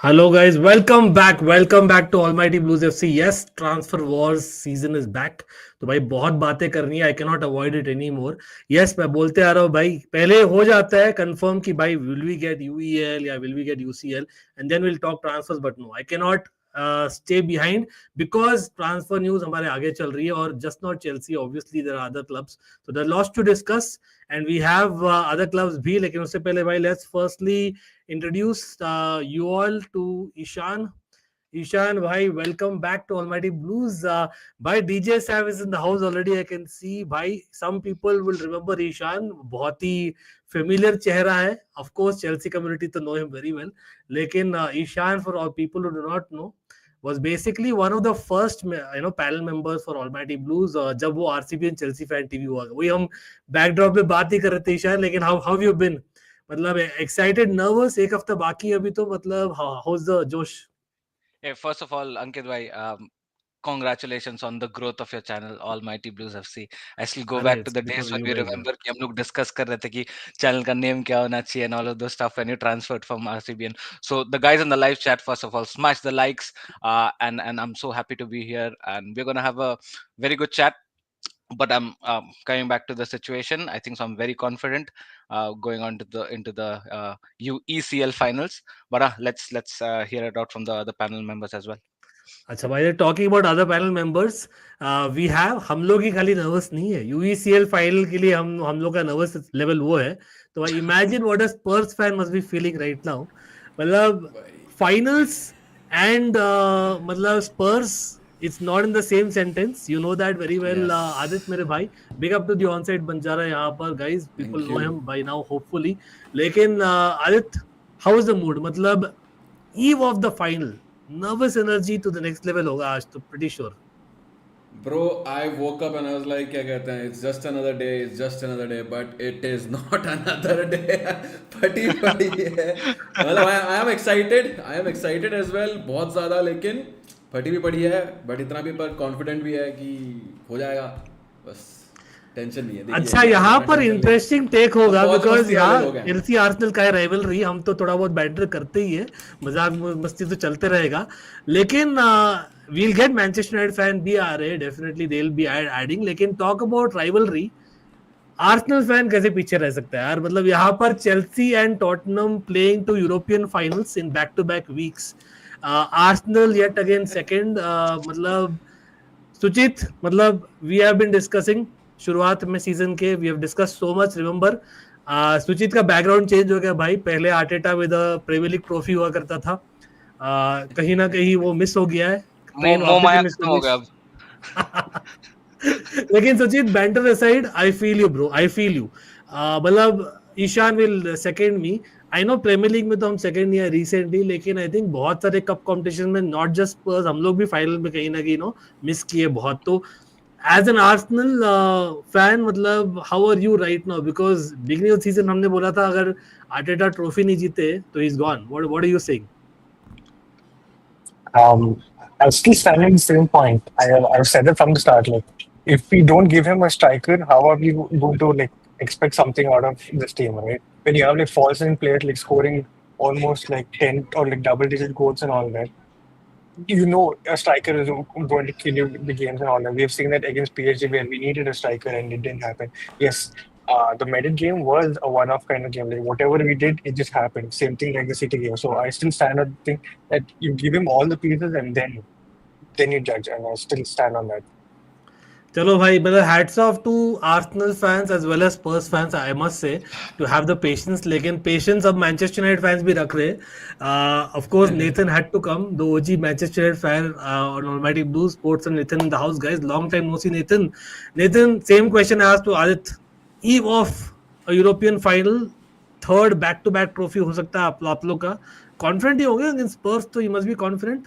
Hello guys, welcome back. Welcome back to Almighty Blues FC. Yes, transfer wars season is back. तो भाई बहुत बातें करनी है. I cannot avoid it anymore. Yes, मैं बोलते आ रहा हूँ भाई. पहले हो जाता है confirm कि भाई will we get UEL या will we get UCL and then we'll talk transfers. But no, I cannot stay behind because transfer news हमारे आगे चल रही है और just not Chelsea. Obviously there are other clubs. So there's lots to discuss and we have other clubs भी. लेकिन उससे पहले भाई let's firstly introduce you all to Ishan. Ishan, bhai, welcome back to Almighty Blues. Bhai, DJ Sam is in the house already. I can see. Bhai, some people will remember Ishan. बहुत ही familiar चेहरा है. Of course, Chelsea community to know him very well. लेकिन Ishan, for all people who do not know, was basically one of the first panel members for Almighty Blues. जब वो RCB and Chelsea fan TV हुआ, वही हम backdrop पे बात ही कर रहे थे. Ishan, लेकिन how have you been? मतलब एक्साइटेड नर्वस एक हफ्ता बाकी अभी तो मतलब हाउस द जोश Hey, first of all, Ankit bhai, congratulations on the growth of your channel, Almighty Blues FC. I still go अरे back to it's the days because when you we भाई remember कि हम लोग discuss कर रहे थे कि channel का name क्या होना चाहिए and all of those stuff when you transferred from RCBN. So the guys in the live chat, first of all, smash the likes, and I'm so happy to be here, and we're gonna have a very good chat. But I'm coming back to the situation. I think so. I'm very confident going on to the into the UECL finals. But let's hear it out from the other panel members as well. अच्छा भाई talking about other panel members we have हम लोग ही खाली nervous नहीं है यूईसीएल final के लिए हम लोग का नर्वस लेवल वो है तो भाई imagine what a Spurs fan must be feeling right now मतलब भाई फाइनल्स एंड मतलब Spurs it's not in the same sentence you know that very well yes Aditya मेरे भाई big up to the on side Banjara यहाँ पर guys people thank no you him bye now hopefully लेकिन Aditya how is the mood मतलब eve of the final nervous energy to the next level होगा आज तो pretty sure bro I woke up and I was like क्या कहते हैं it's just another day but it is not another day फटी पड़ी है मतलब I am excited as well बहुत ज़्यादा लेकिन फटी भी पड़ी है बट इतना भी पर कॉन्फिडेंट भी है कि हो जाएगा बस टेंशन नहीं है देखिए अच्छा अभी आप यहाँ इतना पर टेंशन ले इंटरेस्टिंग टेक अब होगा मौज बिकॉज मस्ती वाले यहाँ लोग हैं चेल्सी आर्सेनल का राइवलरी हम तो थोड़ा बहुत बैंटर करते ही है मजाक मस्ती तो चलते रहेगा लेकिन we'll get Manchester United fan भी आ रहे हैं definitely they will be adding लेकिन talk about rivalry Arsenal fan कैसे पीछे रह सकता है यार मतलब यहाँ पर Chelsea and Tottenham playing two European finals in back to back weeks Arsenal yet again second मतलब सुचित मतलब वी हैव बीन डिस्कसिंग शुरुआत में सीजन के we have discuss so much remember Suchit का बैकग्राउंड चेंज हो गया भाई पहले Arteta with premier league trophy हुआ करता था कहीं ना कहीं वो मिस हो गया है ट्रेन मोह वापस से माया मिस खत्म हो होगी गया अब. लेकिन Suchit banter aside I feel you bro I feel you मतलब Ishan will second me I know Premier League में तो हम सेकंड या रिसेंटली लेकिन आई थिंक बहुत सारे कप कंपटीशन में नॉट जस्ट स्पर्स हम लोग भी फाइनल में कहीं ना कहीं नो मिस किए बहुत तो एज एन आर्सेनल फैन मतलब how are you right now because beginning of season हमने बोला था अगर आर्टेटा ट्रॉफी नहीं जीते तो is gone what are you saying Um, I'm still standing at the same point. I've said it from the start. Like, if we don't give him a striker, how are we going to like expect something out of this team, right? When you have like false in players like scoring almost like 10 or like double-digit goals and all that, you know a striker is going to kill you the games and all that. We have seen that against PSG where we needed a striker and it didn't happen. Yes, the Madrid game was a one-off kind of game. Like whatever we did, it just happened. Same thing like the City game. So I still stand on the thing that you give him all the pieces and then you judge, and I still stand on that. चलो भाई मतलब hats off to Arsenal fans as well as Spurs fans I must say to have the patience लेकिन patience अब Manchester United fans भी रख रहे of course Nathan had to come the OG Manchester United fan on almighty blue sports and Nathan in the house guys long time no see Nathan same question I asked to Aditya eve of a European final third back to back trophy हो सकता है आप लोग का confident ही होंगे against स्पर्स तो you must be confident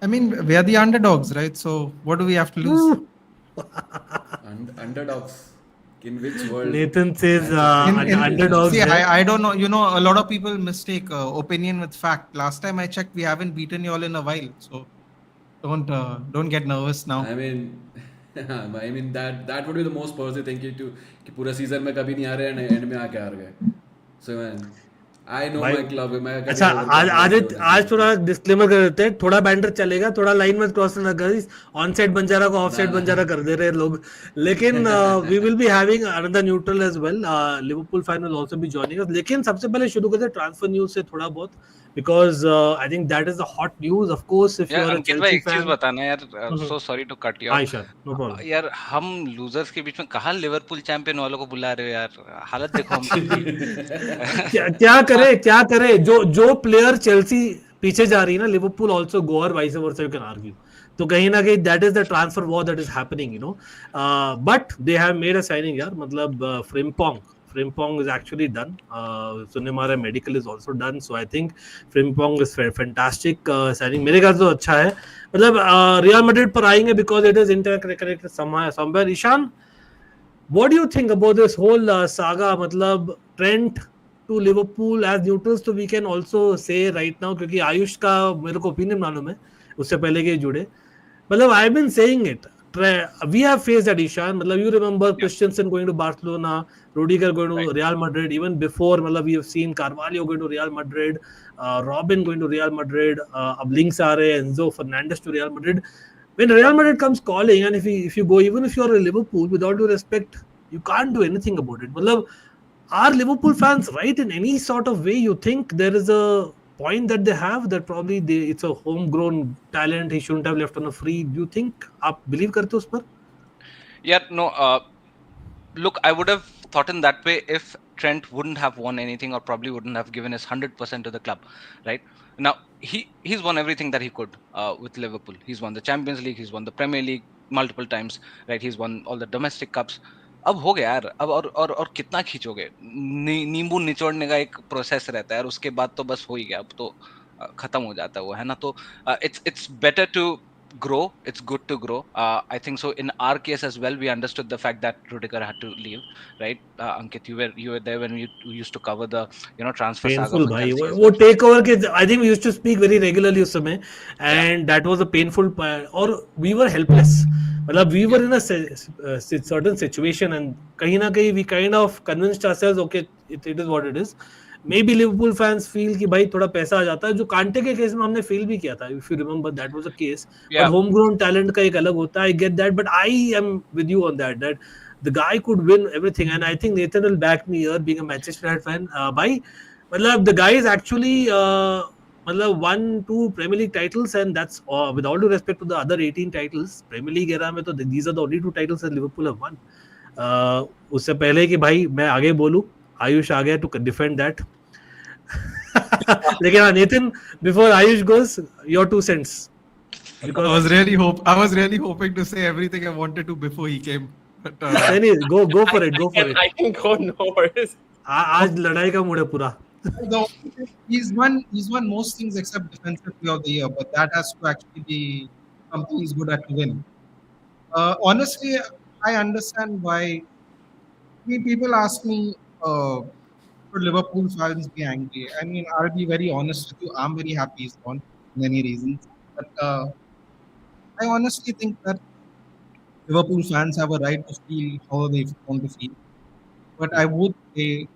I mean, we are the underdogs, right? So what do we have to lose? underdogs in which world Nathan says In underdogs. see, है. I don't know. You know, a lot of people mistake opinion with fact. Last time I checked, we haven't beaten you all in a while. So don't get nervous now. I mean that would be the most Spurs thing कि पूरा season में कभी नहीं आ रहे हैं and में आके हार गए. So man, I know भाई, my club. मैं कभी अच्छा overconfident आज थोड़ा डिस्क्लेमर कर देते हैं, थोड़ा बैंटर चलेगा, थोड़ा लाइन में क्रॉस ना कर, ऑन साइड बंजारा को ऑफ साइड बंजारा कर दे रहे हैं लोग, लेकिन we will be having another neutral as well, Liverpool fan will also be joining us. लेकिन सबसे पहले शुरू करते हैं ट्रांसफर न्यूज से थोड़ा बहुत, because I think that is the hot news. Of course if you यार आर अ अंकित भाई चेल्सी एक चीज फैन, बताना यार, so sorry to cut you Ayesha no problem. यार, हम लूजर्स के बीच में कहाँ लिवरपूल चैंपियन वालों को बुला रहे हो यार, हालत देखो हम सबकी। क्या करे, जो प्लेयर चेल्सी पीछे जा रही है ना, लिवरपूल आल्सो गो और vice versa, you can argue. तो कहीं ना कहीं that is the transfer war that is happening, you know, but they have made a signing यार, मतलब Frimpong is actually done. सुनने मारा medical is also done, so I think Frimpong is fantastic signing. मेरे ख्याल से तो अच्छा है, मतलब Real Madrid पर आएंगे because it is interconnected somewhere. Ishan, what do you think about this whole saga? मतलब Trent to Liverpool as neutrals, तो we can also say right now, क्योंकि आयुष का मेरे को ओपिनियन मालूम है उससे पहले के जुड़े, मतलब I've been saying it. We have faced that, Ishan. मतलब you remember Christensen going to Barcelona, Rodrygo going to Real Madrid. Even before, मतलब we have seen Carvalho going to Real Madrid, Robin going to Real Madrid. अब links आ रहे हैं, Enzo Fernandez to Real Madrid. When Real Madrid comes calling, and if you go, even if you are a Liverpool, with all due respect, you can't do anything about it. मतलब are Liverpool fans right in any sort of way? You think there is a point that they have that probably it's a homegrown talent, he shouldn't have left on a free? Do you think आप believe करते हो उस पर? Yeah, no, look, I would have thought in that way if Trent wouldn't have won anything, or probably wouldn't have given his 100% to the club, right? Now, he's won everything that he could with Liverpool. He's won the Champions League, he's won the Premier League multiple times, right? He's won all the domestic cups. अब हो गया यार, अब और कितना खींचोगे, नींबू निचोड़ने का एक प्रोसेस रहता है यार, उसके बाद तो बस हो ही गया, अब तो खत्म हो जाता है वो, है ना? तो it's better to grow, it's good to grow. I think so in our case as well, we understood the fact that Rudiger had to leave, right? Ankit, you were there when we used to cover the transfer saga painful for भाई, Chelsea as वो well. Take over के, I think we used to speak very regularly उस समय, and that was a painful और we were helpless, मतलब we were in a certain situation, and कहीं ना कहीं we kind of convinced ourselves, okay, it is what it is. Maybe Liverpool fans feel कि भाई थोड़ा पैसा आ जाता है, जो कांटे के केस में हमने फेल भी किया था, if you remember that was a case. Yeah. But homegrown talent का एक अलग होता है, I get that, but I am with you on that the guy could win everything, and I think Nathan will back me here, being a Manchester United fan. भाई मतलब the guy is actually मतलब 1-2 Premier League titles, and that's with all due respect to the other 18 titles Premier League era में, तो these are the only 2 titles that Liverpool have won. उससे पहले कि भाई मैं आगे बोलूं, आयुष आ गया to defend that. लेकिन हाँ, Nathan, before Ayush goes, your 2 cents. I was really hoping to say everything I wanted to before he came. But go for it. I can go no worries. आज लड़ाई का mood है पूरा. He's won most things except defensive player of the year, but that has to actually be something he's good at to win. Honestly, I understand why people ask me, should Liverpool fans be angry? I mean, I'll be very honest with you. I'm very happy he's gone for many reasons. But I honestly think that Liverpool fans have a right to feel how they want to feel. But I would say,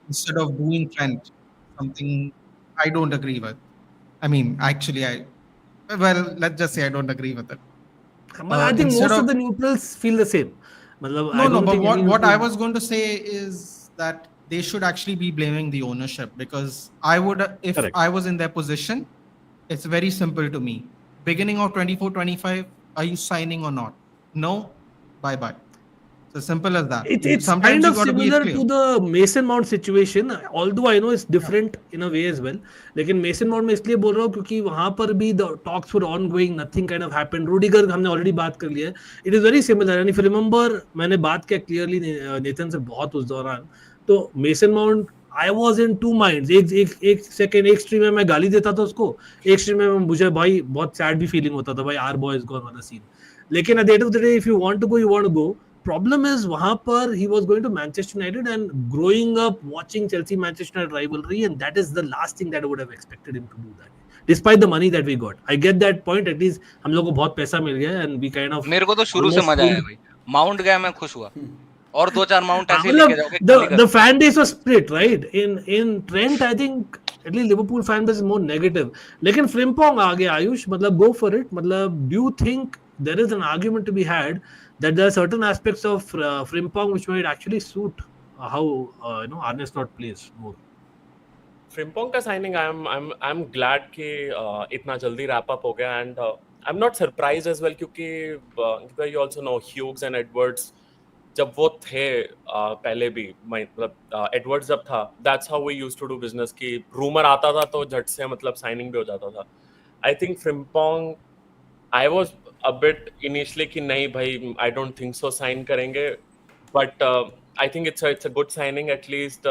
instead of doing Trent, something I don't agree with. I mean, actually, let's just say I don't agree with it. I think most of the neutrals feel the same. But what I was going to say is that they should actually be blaming the ownership, because I would, if Correct. I was in their position, it's very simple to me. Beginning of 24-25, are you signing or not? No, bye-bye. It's as simple as that. It's Sometimes kind you of gotta be similar clear. to the Mason Mount situation, although I know it's different in a way as well. लेकिन Mason Mount में इसलिए बोल रहा हूँ क्योंकि वहाँ पर भी the talks were ongoing, nothing kind of happened. Rudiger हमने already बात कर लिया है. It is very similar, and if you remember, मैंने बात किया clearly नेथन से बहुत उस दौरान. तो Mason Mount, I was in 2 minds. एक सेकंड, एक स्ट्रीम में मैं गाली देता था उसको, एक स्ट्रीम में मुझे भाई बहुत सैड भी फीलिंग होता था, भाई our boy is gone वाला सीन. लेकिन at the end of the day, if you want to go, you want to go. Problem is वहाँ पर he was going to Manchester United, and growing up watching Chelsea Manchester United rivalry, and that is the last thing that I would have expected him to do that, despite the money that we got. I get that point. At least हम लोग को बहुत पैसा मिल गया, and we kind of. मेरे को तो शुरू से मजा आया भाई, माउंट गया मैं खुश हुआ, और 2-4 माउंट ऐसे ही मतलब लेके जाओगे खाली the कर fan base was split, right? In Trent, I think at least Liverpool fan base is more negative. लेकिन Frimpong आ गया आयुष, मतलब go for it. मतलब do you think there is an argument to be had that there are certain aspects of Frimpong which might actually suit how Arne Slot plays more? Frimpong का signing I am glad कि इतना जल्दी wrap up हो गया and I am not surprised as well क्योंकि you also know Hughes and Edwards जब वो थे पहले भी मतलब एडवर्ड्स जब था that's how we used to do business कि रूमर आता था तो झट से मतलब साइनिंग भी हो जाता था I think Frimpong I was a bit initially कि नहीं भाई I don't think so sign करेंगे but I think it's a good signing at least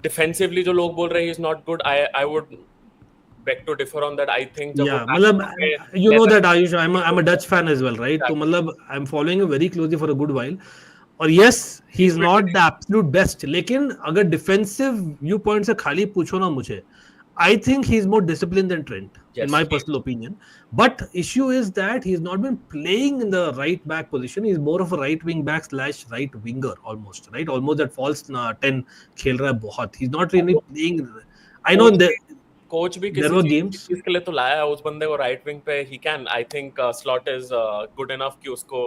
defensively जो लोग बोल रहे हैं is not good I would beg to differ on that. I think जब वो Yeah, मतलब back you know leather- that Ayush, I'm a Dutch fan as well, right? तो मतलब I'm following him very closely for a good while. और yes, he's not the absolute best. लेकिन अगर defensive viewpoint से खाली पूछो ना मुझे, I think he's more disciplined than Trent, in Yes, my he personal opinion. But issue is that he's not been playing in the right back position. He's more of a right wing back / right winger almost, right? Almost that false 10 खेल रहा है बहुत. He's not really playing. I know coach भी there किसी were games. चीज के लिए तो लाया है उस बंदे को राइट विंग पे he can I think Slot is good enough कि उसको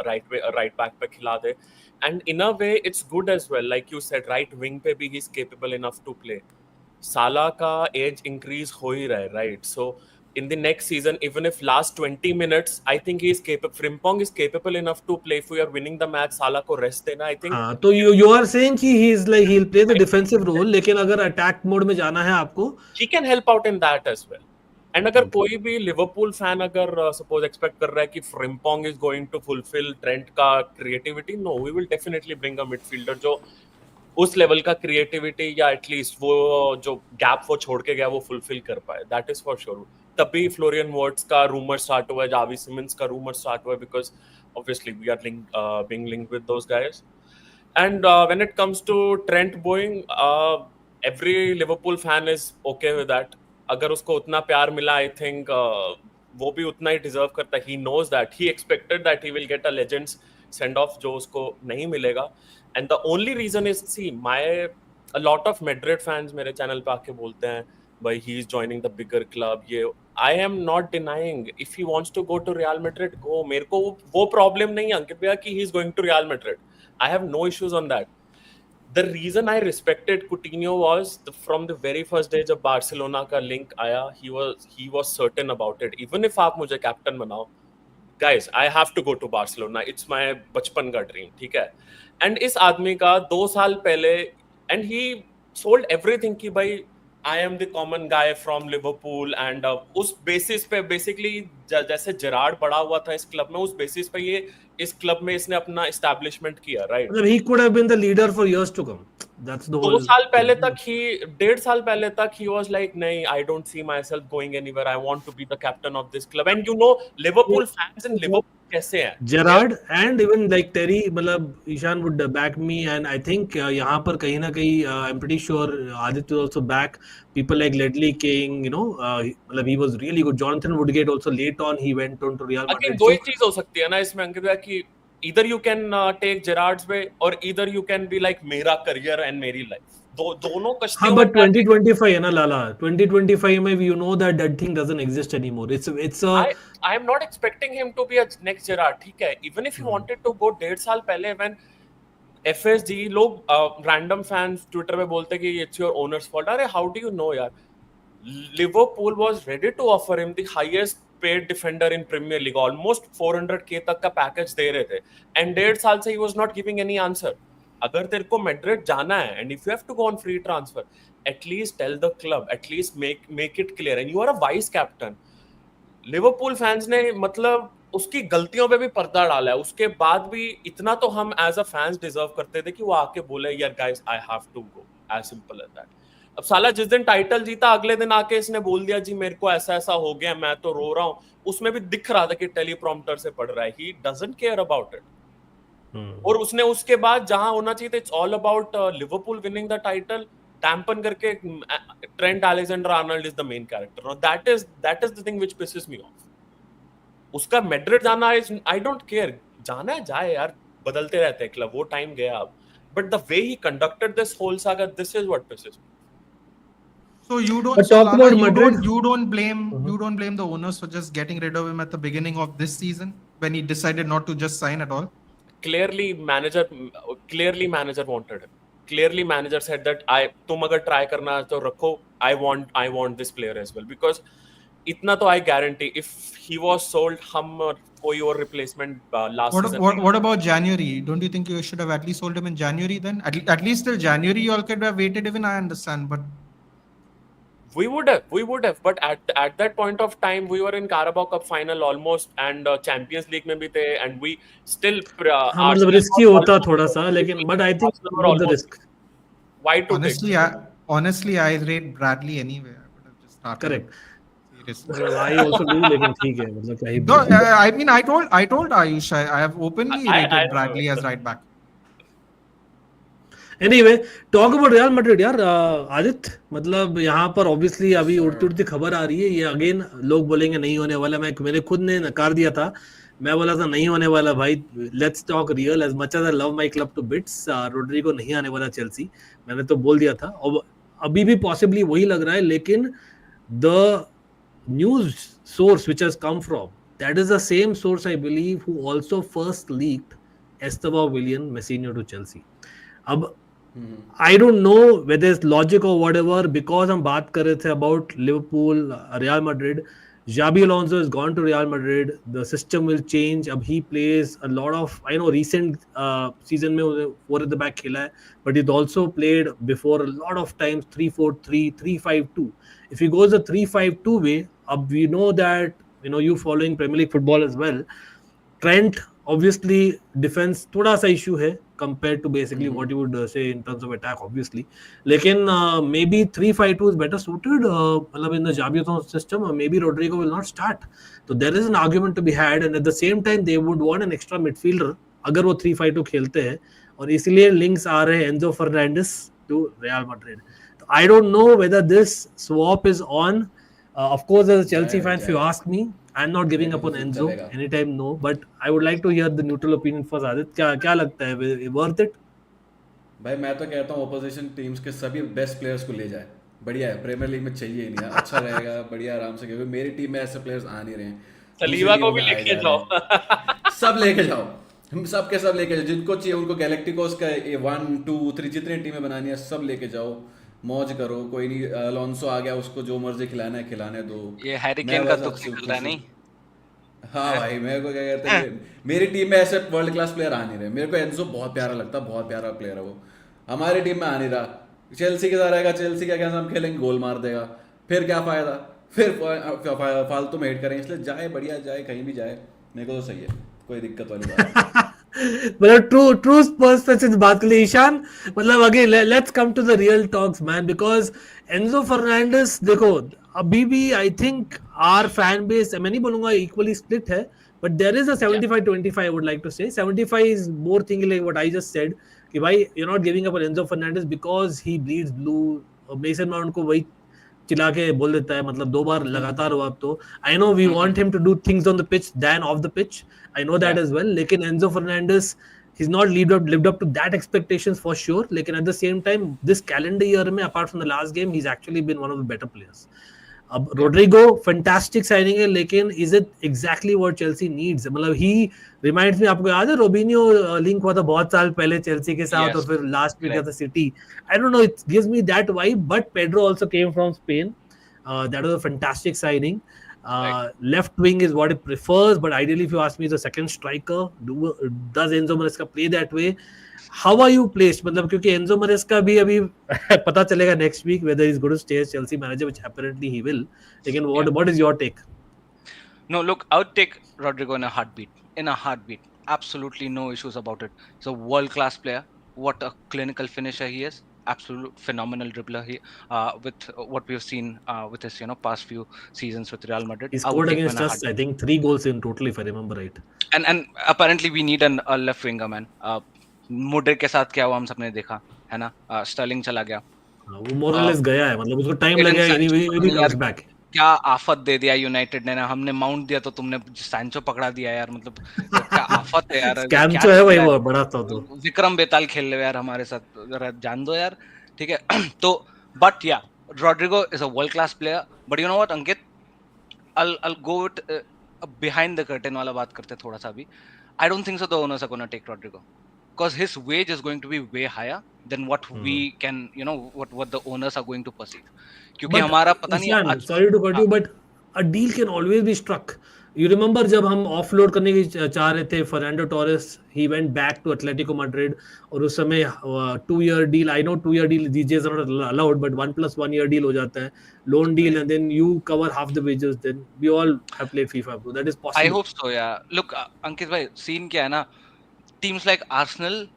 राइट बैक पे खिला दे and in a way it's good as well like you said right wing पे भी he is capable enough to play Salah का age increase हो ही रहा है right so in the next season, even if last 20 minutes, I think he is capable. Frimpong is capable enough to play. If we are winning the match, Salah को rest देना. I think. हाँ तो you are saying कि he's like he'll play the defensive role, लेकिन अगर attack mode में जाना है आपको, he can help out in that as well. And अगर कोई भी लिवरपूल फैन अगर सपोज एक्सपेक्ट कर रहा है कि Frimpong is going to fulfil Trent का creativity no we will definitely bring a midfielder जो उस लेवल का क्रिएटिविटी या एटलीस्ट वो जो गैप वो छोड़ के गया वो फुलफिल कर पाए दैट इज फॉर श्योर तभी फ्लोरियन वर्ट्स का रूमर स्टार्ट हुआ है जावी सिमंस का रूमर स्टार्ट हुआ है because obviously we are being linked with those guys And when it comes to Trent Boeing, every Liverpool fan is okay with that. अगर उसको उतना प्यार मिला, I think वो भी उतना ही deserve करता है. He knows that. He expected that he will get a Legends send off जो उसको नहीं मिलेगा. And the only reason is, see, a lot of Madrid fans मेरे channel पे आके बोलते हैं, भाई he is joining the bigger club. ये I am not denying. If he wants to go to Real Madrid, go. मेरे को वो problem नहीं है अंकित भैया कि he is going to Real Madrid. I have no issues on that. The reason I respected Coutinho was from the very first day जब Barcelona का link आया, he was certain about it. Even if आप मुझे captain बनाओ, guys, I have to go to Barcelona. It's my बचपन का dream, ठीक है? And इस आदमी का 2 साल पहले, and he sold everything कि भाई I am the common guy from Liverpool and उस basis पे basically जैसे जेरार्ड बड़ा हुआ था इस क्लब में उस basis पे ये इस क्लब में इसने अपना establishment किया right मतलब he could have been the leader for years to come. That's the whole. 2 साल पहले तक ही 1.5 साल पहले तक he was like नहीं I don't see myself going anywhere I want to be the captain of this club and you know Liverpool fans in Liverpool कैसे हैं Gerrard and even like Terry, मतलब Ishan would back me and I think यहाँ पर कहीं ना कहीं I'm pretty sure Aditya was also back. People like Ledley King, मतलब he was really good. Jonathan Woodgate also late on he went on to Real Madrid. Again, दो ही चीज हो सकती है ना इसमें अंकित भैया कि either you can take Gerrard's way or either you can be like मेरा career and मेरी life दोनों हाँ कश्तियों but 2025 है ना लाला 2025 में you know that thing doesn't exist anymore. It's a I am not expecting him to be a next Gerrard ठीक है even if he wanted to go 1.5 साल पहले when FSG लोग random fans Twitter पे बोलते कि it's your owner's fault अरे how do you know यार Liverpool was ready to offer him the highest paid defender in Premier League almost 400k तक का पैकेज दे रहे थे and 1.5 साल से he was not giving any answer अगर तेरे को मैड्रिड जाना है and if you have to go on free transfer at least tell the club at least make it clear and you are a vice captain Liverpool fans ने मतलब उसकी गलतियों पे भी पर्दा डाला है उसके बाद भी इतना तो हम एज अ फैंस डिजर्व करते थे कि वो आके बोले यार guys I have to go as simple as that अब साला जिस दिन टाइटल जीता अगले दिन आके इसने बोल दिया जी मेरे को ऐसा ऐसा हो गया मैं तो रो रहा हूँ उसमें भी दिख रहा था कि टेलीप्रॉम्प्टर से पढ़ रहा है he doesn't care about it और उसने उसके बाद जहां होना चाहिए था it's all about Liverpool winning the title टैम्पन करके Trent Alexander Arnold is the main character no that is the thing which pisses me off उसका मैड्रिड जाना इज आई डोंट केयर जाना है जाए यार बदलते रहते हैं क्लब, वो टाइम गया अब. But the way he conducted this whole saga, this is what pisses me. So you don't, But so talk Lala, about Madrid. you don't blame the owners for just getting rid of him at the beginning of this season when he decided not to just sign at all. Clearly manager wanted him. Clearly manager said that तुम अगर try करना है तो रखो, I want this player as well, because इतना तो I guarantee if he was sold, हम कोई और replacement last season. What about January? Don't you think you should have at least sold him in January then? At least till January you all could have waited. Even I understand, but we would have, but at that point of time we were in Carabao Cup final almost, and Champions League में भी थे, and we still हाँ मतलब risky होता थोड़ा सा, लेकिन but I think worth the risk. Why to honestly I rate Bradley anyway. I would have just started. Correct. Seriously. I also do, लेकिन ठीक है मतलब क्या ही No, I mean I told Ayush I have openly rated Bradley as right back. Anyway, talk about Real Madrid यार. आदित्य, मतलब यहाँ पर obviously अभी उड़ती खबर आ रही है, ये अगेन लोग बोलेंगे नहीं होने वाला. मैंने खुद ने नकार दिया था, मैं बोला था नहीं होने वाला भाई. Let's talk real. As much as I love my club to bits, Rodrigo नहीं आने वाला चेल्सी, मैंने तो बोल दिया था. और अभी भी possibly वही लग रहा है, लेकिन the news source which has come from, that is the same source I believe who also first leaked Esteban Willian Messinho to Chelsea. अब I don't know whether it's logic or whatever, because हम बात कर रहे थे about Liverpool, Real Madrid. Xabi Alonso has gone to Real Madrid. The system will change. अब he plays a lot of, I know recent season में 4 at the back खेला है, but he's also played before a lot of times 3-4-3, 3-5-2. If he goes the 3-5-2 way, we know that, you following Premier League football as well, Trent obviously defense थोड़ा सा issue है compared to basically what you would say in terms of attack obviously, लेकिन maybe 3-5-2 is better suited मतलब in the Xabi Alonso system, or maybe Rodrygo will not start. So there is an argument to be had, and at the same time they would want an extra midfielder अगर वो 3-5-2 खेलते हैं, और इसलिए links आ रहे हैं Enzo Fernandez to Real Madrid. So I don't know whether this swap is on. Of course, as a Chelsea fan, if you ask me, I'm not giving up on Enzo anytime, no. But I would like to hear the neutral opinion first. Adit, क्या लगता है, worth it? भाई मैं तो कहता हूँ opposition teams के सभी बेस्ट प्लेयर्स को ले जाए, बढ़िया है. प्रीमियर लीग में चाहिए ही नहीं, अच्छा रहेगा, बढ़िया आराम से, क्योंकि मेरी टीम में ऐसे प्लेयर्स आ नहीं रहे हैं. सलीबा को भी लेके जाओ. सब लेके जाओ, हम सब के सब लेके जाओ, जिनको चाहिए उनको. गैलेक्टिकोस का 1, 2, 3 जितनी टीमें बनानी है सब लेके जाओ, मौज करो. कोई नहीं, अलोंसो आ गया, उसको जो मर्जी खिलाना है खिलाने दो. ये हैरी केन का दुख निकल रहा है नहीं. हाँ भाई, मेरे को क्या कहते हैं, मेरी टीम में ऐसे वर्ल्ड क्लास प्लेयर आ नहीं रहे. मेरे को एंजो बहुत प्यारा लगता है, बहुत प्यारा प्लेयर है वो. हमारी टीम में आ नहीं रहा. चेल्सी के साथ रहेगा, चेल्सी का क्या हम खेलेंगे, गोल मार देगा, फिर क्या फायदा, फिर फालतू में हिट करेंगे. इसलिए जाए, बढ़िया जाए, कहीं भी जाए, मेरे को तो सही है, कोई दिक्कत वाली बात नहीं. मतलब ट्रू स्पर्स फैंस इस बात के लिए ईशान, मतलब again let's come to the real talks man, because Enzo Fernandez देखो अभी भी I think our fan base, मैं नहीं बोलूंगा इक्वली स्प्लिट है, but there is a 75-25 I would like to say. 75 is more thing like what I just said कि भाई you are not giving up on Enzo Fernandez because he bleeds blue. Mason Mount को वही चिल्ला के बोल देता है, मतलब 2 बार लगातार हुआ. तो I know we want him to do things on the pitch then off the pitch, I know that as well. लेकिन Enzo Fernandez, he's not lived up to that expectations for sure. लेकिन at the same time, this calendar year में, apart from the last game, he's actually been one of the better players. अब Rodrygo, fantastic signing है, लेकिन is it exactly what Chelsea needs? मतलब he reminds me, आपको याद है Robinho link हुआ था बहुत साल पहले चेल्सी के साथ, और फिर लास्ट में गया था city. I don't know, it gives me that vibe. But Pedro also came from Spain. That was a fantastic signing. Left wing is what it prefers, but ideally if you ask me is a second striker. Does Enzo Maresca play that way? How are you placed? मतलब क्योंकि Enzo Maresca भी अभी पता चलेगा next week whether he's going to stay as Chelsea manager, which apparently he will. लेकिन what is your take? No, look, I would take Rodrygo in a heartbeat. Absolutely no issues about it. He's a world class player. What a clinical finisher he is. Absolute phenomenal dribbler here, with what we've seen with his past few seasons with Real Madrid. He scored against us, I think 3 goals in total if I remember right. And apparently we need a left winger man. Modric के साथ क्या हुआ हम सबने देखा है ना. Sterling चला गया, वो more or less गया है, मतलब उसको टाइम लगेगा, anyway he comes back. क्या आफत दे दिया यूनाइटेड ने ना, हमने माउंट दिया तो तुमने सैंचो पकड़ा दिया यार, मतलब क्या आफत है यार, स्कैम क्या तो है चल भाई, रहा वो बड़ा था तो। है, विक्रम बेताल खेल रहे हो यार हमारे साथ, जरा जान दो यार, ठीक है। तो but yeah Rodrigo is a world class player, but you know what Ankit, I'll go with behind the curtain वाला बात करते हैं थोड़ा सा अभी. I don't think so the owners are going to take Rodrygo because his wage is going to be way higher than what we can, you know, what the owners are going to perceive. क्योंकि But हमारा पता नहीं Ishan, आज. sorry to cut हाँ, you, but a deal can always be struck. You remember जब हम offload करने की चाह रहे थे Fernando Torres, he went back to Atletico Madrid, और उस समय 2 year deal, I know 2 year deal these days are not allowed, but 1+1 year deal हो जाता है, loan deal, and then you cover half the wages. Then we all have played FIFA, bro. That is I possible. hope so, yeah. Look, अंकित भाई, scene क्या है ना, teams like Arsenal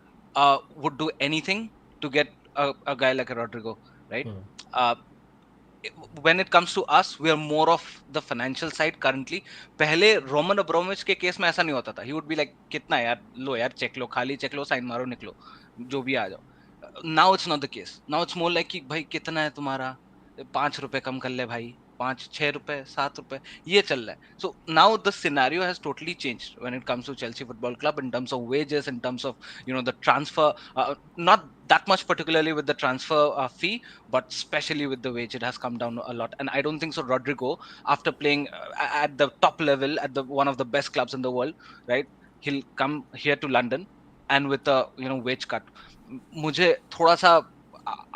would do anything to get a guy like a Rodrygo, right? Uh, when it comes to us, we are more of the financial side currently. पहले Roman Abramovich के case में ऐसा नहीं होता था. He would be like, कितना यार, लो यार, चेक लो, खाली चेक लो, साइन मारो, निकलो, जो भी आ जाओ. Now it's not the case. Now it's more like कि भाई कितना है तुम्हारा, 5 रुपए कम कर ले भाई, 5-6 रुपए, 7 रुपए, ये चल रहा है. So now the scenario has totally changed when it comes to Chelsea Football Club in terms of wages, in terms of, you know, the transfer, not that much particularly with the transfer fee, but especially with the wage, it has come down a lot. And I don't think so Rodrygo, after playing at the top level at the one of the best clubs in the world, right, he'll come here to London and with a, you know, wage cut. मुझे थोड़ा सा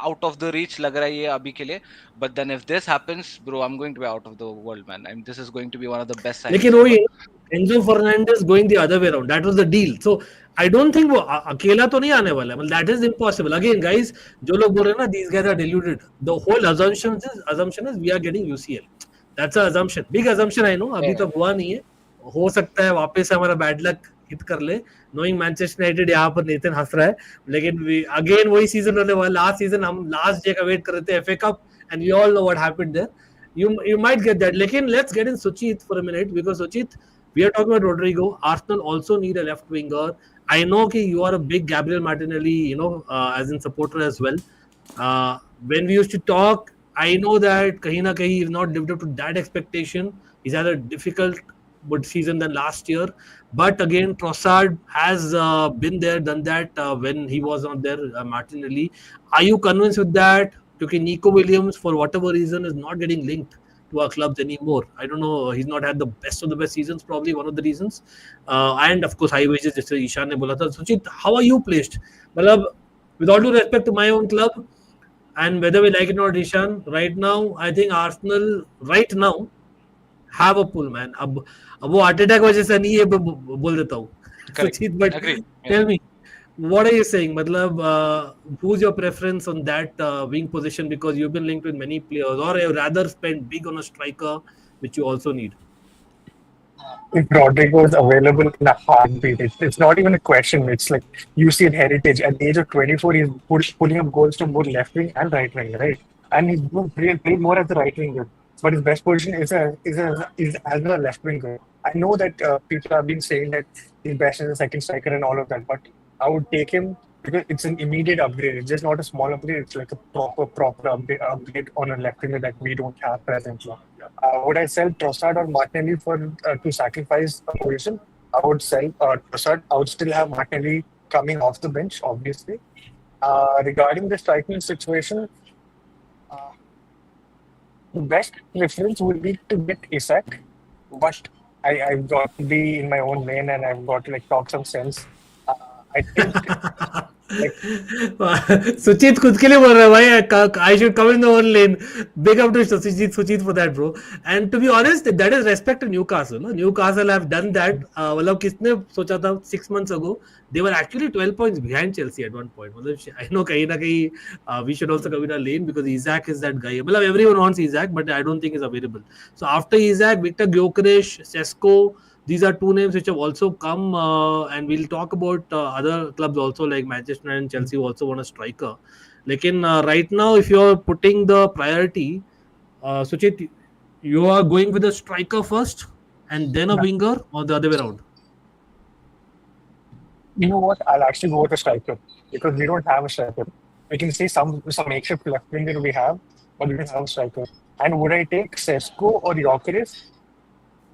out of the reach लग रहा है ये अभी के लिए, but then if this happens, bro, I'm going to be out of the world, man. I mean, this is going to be one of the best लेकिन signings वही ever. Enzo Fernandez going the other way around, that was the deal. So I don't think वो अकेला तो नहीं आने वाला है, मतलब that is impossible. Again guys, जो लोग बोल रहे हैं ना these guys are deluded, the whole assumption is we are getting UCL. That's a assumption, big assumption. I know अभी Yeah. तक हुआ नहीं है, हो सकता है वापस से हमारा बैड लक हिट कर ले, नोइंग मैनचेस्टर यूनाइटेड. यहाँ पर नेतन हंस रहा है, लेकिन अगेन वही सीजन होने वाला. लास्ट सीजन हम लास्ट डे का वेट कर रहे थे, FA cup, and we all know what happened there. You might get that. Lekin, let's get in Suchit for a minute, because Suchit, we are talking about Rodrygo. Arsenal also need a left winger. I know that you are a big Gabriel Martinelli, as in supporter as well. When we used to talk, I know that kahin na kahin he's not lived up to that expectation. He's had a difficult good season than last year. But again, Trossard has been there, done that when he was not there, Martinelli. Are you convinced with that? Because Nico Williams, for whatever reason, is not getting linked to our clubs anymore. I don't know. He's not had the best of the best seasons, probably one of the reasons. And of course, high wages, just as Ishan ne bola tha. Suchit, how are you placed? Malab, with all due respect to my own club, and whether we like it or not, Ishan, right now, I think Arsenal, right now, have a pull, man. अब वो heart attack वजह से नहीं है, बोल देता हूँ. Suchit, but Agree. tell me, what are you saying? Matlab, who's your preference on that wing position? Because you've been linked with many players, or you rather spend big on a striker, which you also need. If Rodrygo is available in a heartbeat, it's not even a question. It's like you see at Heritage at the age of 24, he's pulling up goals to both left wing and right wing, right? And he's played more as a right winger, but his best position is as a left winger. I know that people have been saying that he's best as a second striker and all of that, but I would take him because it's an immediate upgrade. It's just not a small upgrade. It's like a proper upgrade on a left winger that we don't have presently. Would I sell Trossard or Martinelli for to sacrifice a position? I would sell Trossard. I would still have Martinelli coming off the bench, obviously. Regarding the striking situation, the best preference would be to get Isak, but I've got to be in my own lane and I've got to like talk some sense. I think Suchit खुद के लिए बोल रहा है भाई, I should come in the own lane. Big up to Suchit for that, bro. And to be honest, that is respect to Newcastle. No? Newcastle have done that. मतलब किसने सोचा था 6 months ago? They were actually 12 points behind Chelsea at one point. मतलब I know कहीं ना कहीं we should also come in a lane because Isak is that guy. मतलब everyone wants Isak, but I don't think he's available. So after Isak, Victor Gyokeres, Sesko, these are two names which have also come, and we'll talk about other clubs also like Manchester United and Chelsea who also want a striker. Lekin right now, if you're putting the priority, Suchit, you are going with a striker first and then a winger, or the other way around? you know what? I'll actually go with a striker because we don't have a striker. We can say some makeshift left winger we have, but we don't have a striker. And would I take Sesko or Gyokeres?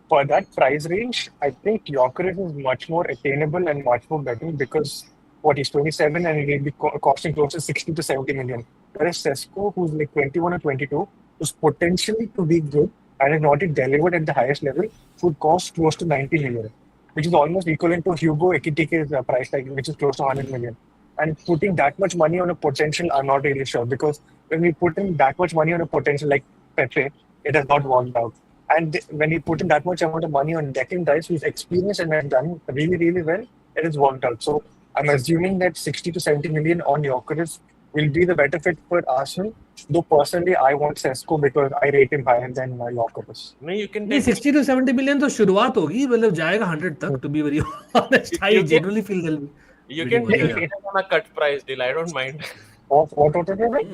For that price range, I think Gyokeres is much more attainable and much more better because what he's 27 and he'll be costing close to 60 to 70 million. Whereas Sesko, who's like 21 or 22, who's potentially to be good and has not yet delivered at the highest level, would cost close to 90 million, which is almost equivalent to Hugo Ekitike's price tag, which is close to 100 million. And putting that much money on a potential, I'm not really sure because when we put in that much money on a potential like Pepe, it has not worked out. And when you put in that much amount of money on Declan Rice, who's experienced and has done really, really well, it has worked out. So I'm assuming that 60 to 70 million on Gyokeres will be the better fit for Arsenal. Though personally, I want Sesko because I rate him higher than Gyokeres. No, you can नहीं take 60 to 70 million तो शुरुआत होगी मतलब जाएगा 100 तक to be very honest. I You can- genuinely feel they'll be you bidding can on take it, yeah. it on a cut price deal. I don't mind. What?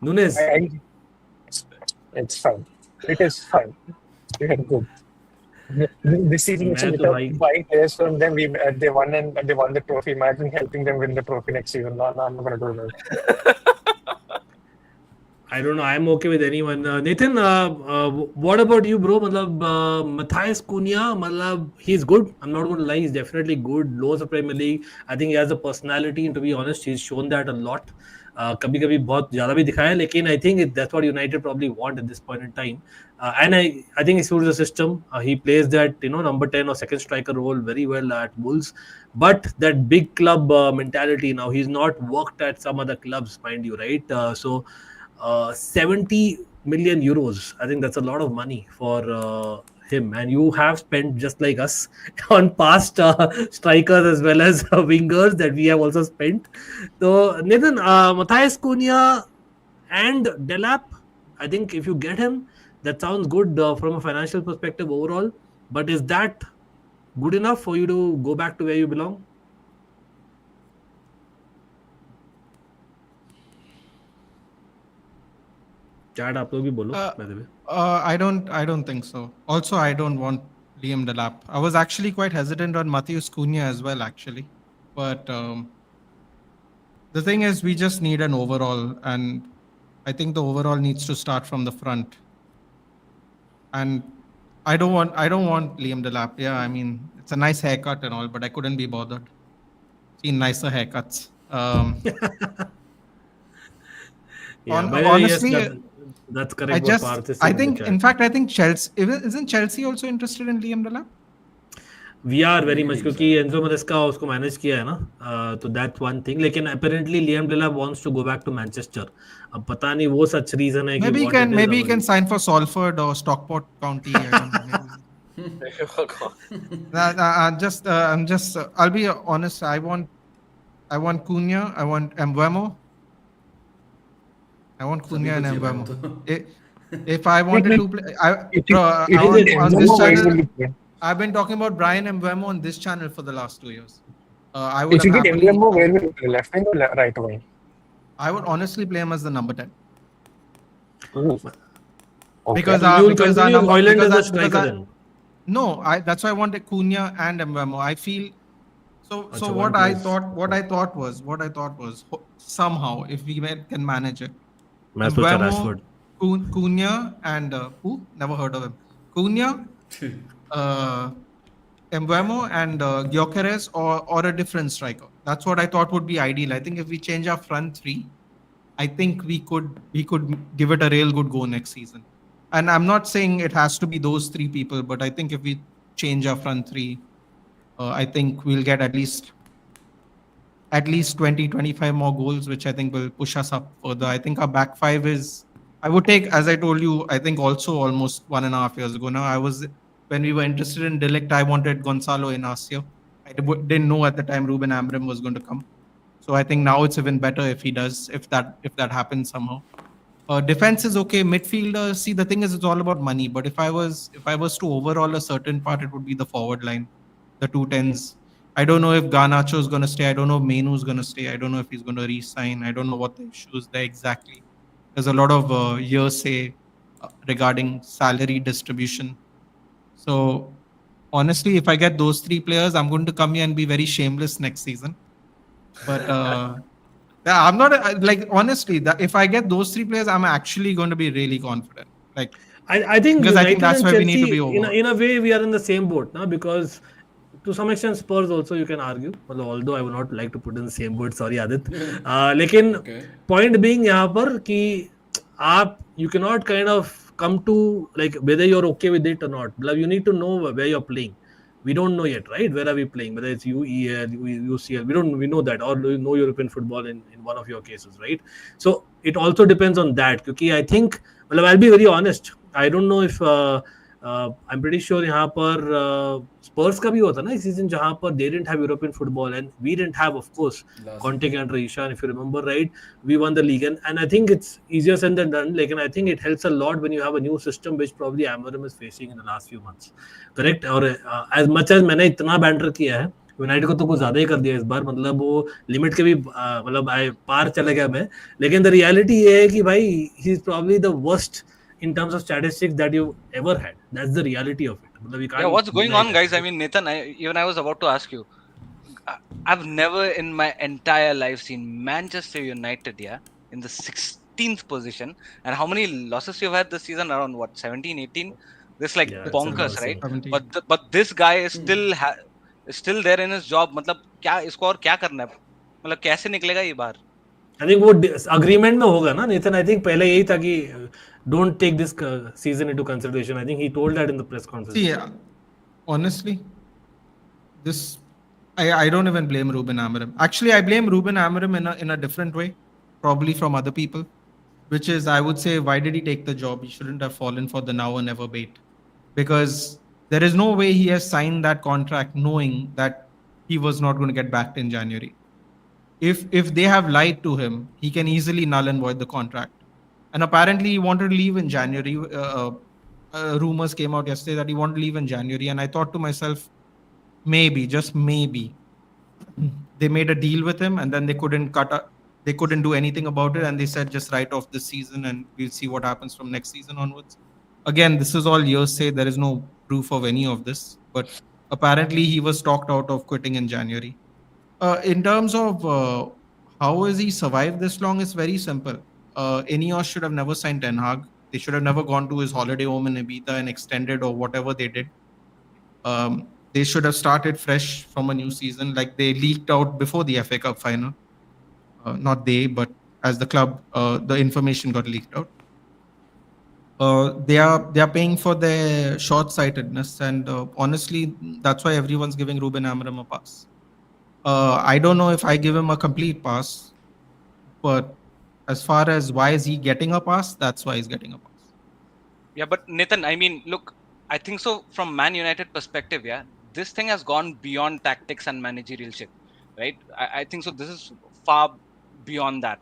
Nunes. It's fine. It is fine. We are good. This season, मैं तो भाई buying players from them, they won the trophy. Imagine helping them win the trophy next season. No, I'm not going to do that. I don't know. I'm okay with anyone. Nathan, what about you, bro? मतलब Matheus Cunha, मतलब he's good. I'm not going to lie. He's definitely good. Lows of Premier League. I think he has a personality. And to be honest, he's shown that a lot. कभी-कभी बहुत ज़्यादा भी दिखाया है, लेकिन I think that's what United probably want at this point in time. And I think he suits the system. He plays that number 10 or second striker role very well at Wolves. But that big club mentality now, he's not worked at some other clubs, mind you, right? So 70 million euros. I think that's a lot of money for him. And you have spent just like us on past strikers as well as wingers that we have also spent. So Nathan, Matheus Cunha and Delap, I think if you get him, that sounds good from a financial perspective overall. But is that good enough for you to go back to where you belong? Chat, आप लोग भी बोलो, by the way. I don't think so. Also, I don't want Liam Delap. I was actually quite hesitant on Matheus Cunha as well, actually. But the thing is, we just need an overall, and I think the overall needs to start from the front. And I don't want Liam Delap. Yeah, I mean, it's a nice haircut and all, but I couldn't be bothered. Seen nicer haircuts. Yeah, On- by the way, yes, honestly, that's correct. what Parth is I saying in the think, chat. in fact, I think Chelsea isn't Chelsea also interested in Liam Delap? We are very much Really, क्योंकि Enzo Maresca उसको manage किया है ना, तो that one thing. लेकिन apparently Liam Delap wants to go back to Manchester. अब पता नहीं वो सच रीजन है कि Maybe he what can it is maybe he or- can sign for Salford or Stockport County. I don't know. Maybe. I'll be honest. I want Cunha. I want Mbeumo. I want Cunha and चाहिए Mbeumo. If I wanted to play, on Mbeumo, this where channel, will you play? I've been talking about Bryan Mbeumo on this channel for the last 2 years. I would If you have get happily, Mbeumo, where will you play? Left wing or right wing? I would honestly play him as the number 10 Okay. because So you will because our continue number Højlund because as a our- striker because our- then. No, that's why I wanted Cunha and Mbeumo. I feel so. Achha, So one what I place. thought was somehow if we can manage it, मैं सोचा Mbeumo, Rashford. Cunha and who? Never heard of him. Cunha, Mbeumo and Gyokeres or a different striker. That's what I thought would be ideal. I think if we change our front three, I think we could give it a real good go next season. And I'm not saying it has to be those three people, but I think if we change our front three, I think we'll get at least 20, 25 more goals, which I think will push us up further. I think our back five is, I would take, as I told you, I think also almost 1.5 years ago now, when we were interested in Delap, I wanted Gonzalo Inacio. I didn't know at the time Ruben Amorim was going to come. So I think now it's even better if he does, if that happens somehow. Defense is okay. Midfielder, see, the thing is, it's all about money. But if I was to overall a certain part, it would be the forward line, the 2 10s. I don't know if Garnacho is going to stay. I don't know if Menu is going to stay. I don't know if he's going to re-sign. I don't know what the issues there exactly. There's a lot of hearsay regarding salary distribution. So honestly, if I get those three players, I'm going to come here and be very shameless next season. But Yeah, I'm not like honestly that if I get those three players, I'm actually going to be really confident. Like I think because I think United that's and where we need to Chelsea, be over. in a way, we are in the same boat now, because to some extent Spurs also you can argue. Although I would not like to put in the same boat. Sorry, Adit. लेकिन Okay. point being यहाँ पर कि आप you cannot kind of come to like whether you're okay with it or not. Like, you need to know where you're playing. We don't know yet, right? Where are we playing? Whether it's UEL, UCL, we know that, or do you know European football in one of your cases, right? So it also depends on that. Because I think, well, I'll be very honest. I don't know if I'm pretty sure यहाँ पर Spurs का भी होता ना इस season जहाँ पर they didn't have European football and we didn't have, of course, Last Conte season. and Ishan, if you remember right, we won the league, and I think it's easier said than done. Like, and I think it helps a lot when you have a new system, which probably Amorim is facing in the last few months. Correct? और as much as मैंने इतना banter किया है, United को तो कुछ ज्यादा ही कर दिया इस बार, मतलब वो लिमिट के भी मतलब पार चले गया मैं, लेकिन द रियलिटी ये है कि भाई he is probably the worst in terms of statistics that you ever had. That's the reality of it. मतलब you can't Yeah, what's going deny on, that, guys? I right? mean, Nathan, even I was about to ask you. I've never in my entire life seen Manchester United, yeah, in the 16th position. And how many losses you've had this season? Around what, 17, 18? This like Yeah, it's bonkers, embarrassing. right? 17. But this guy is still there in his job. मतलब क्या इसको और क्या करना है? मतलब कैसे निकलेगा ये बाहर? I think वो agreement में होगा ना नेथन. I think पहले यही था कि don't take this season into consideration. I think he told that in the press conference. See, honestly, this I don't even blame Ruben Amorim. Actually, I blame Ruben Amorim in a different way, probably from other people, which is I would say, why did he take the job? He shouldn't have fallen for the now or never bait, because there is no way he has signed that contract knowing that he was not going to get backed in January. If they have lied to him, he can easily null and void the contract. And apparently, he wanted to leave in January. Rumors came out yesterday that he wanted to leave in January, and I thought to myself, maybe, just maybe, they made a deal with him, and then they couldn't do anything about it, and they said just write off this season, and we'll see what happens from next season onwards. Again, this is all hearsay. There is no proof of any of this, but apparently he was talked out of quitting in January. In terms of how has he survived this long, it's very simple. Ineos should have never signed Ten Hag. They should have never gone to his holiday home in Ibiza and extended or whatever they did. They should have started fresh from a new season, like they leaked out before the FA Cup final. Not they, but as the club, the information got leaked out. They are paying for their short-sightedness, and honestly, that's why everyone's giving Ruben Amorim a pass. I don't know if I give him a complete pass, but as far as why is he getting a pass, that's why he's getting a pass. Yeah, but Nathan, I mean, look, I think so from Man United perspective, yeah, this thing has gone beyond tactics and managerialship, right? I think so. This is far beyond that.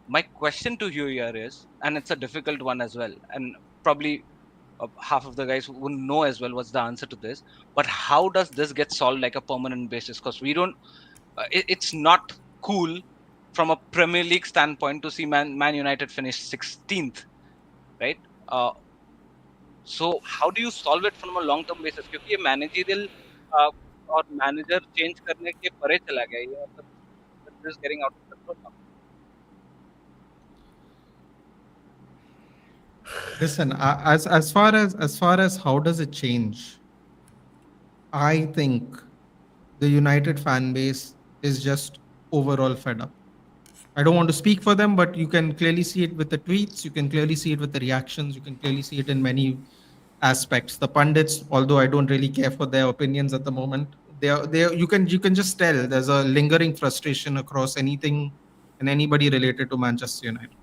My question to you here is, and it's a difficult one as well, and probably half of the guys wouldn't know as well what's the answer to this, but how does this get solved like a permanent basis? Because we don't, it's not cool from a Premier League standpoint to see Man United finish 16th, right? So how do you solve it from a long term basis? क्योंकि ये managerial और manager change करने के परे चला गया ये, मतलब this is getting out of control now. Listen, as far as how does it change, I think the United fan base is just overall fed up. I don't want to speak for them, but you can clearly see it with the tweets. You can clearly see it with the reactions. You can clearly see it in many aspects. The pundits, although I don't really care for their opinions at the moment, you can just tell there's a lingering frustration across anything and anybody related to Manchester United.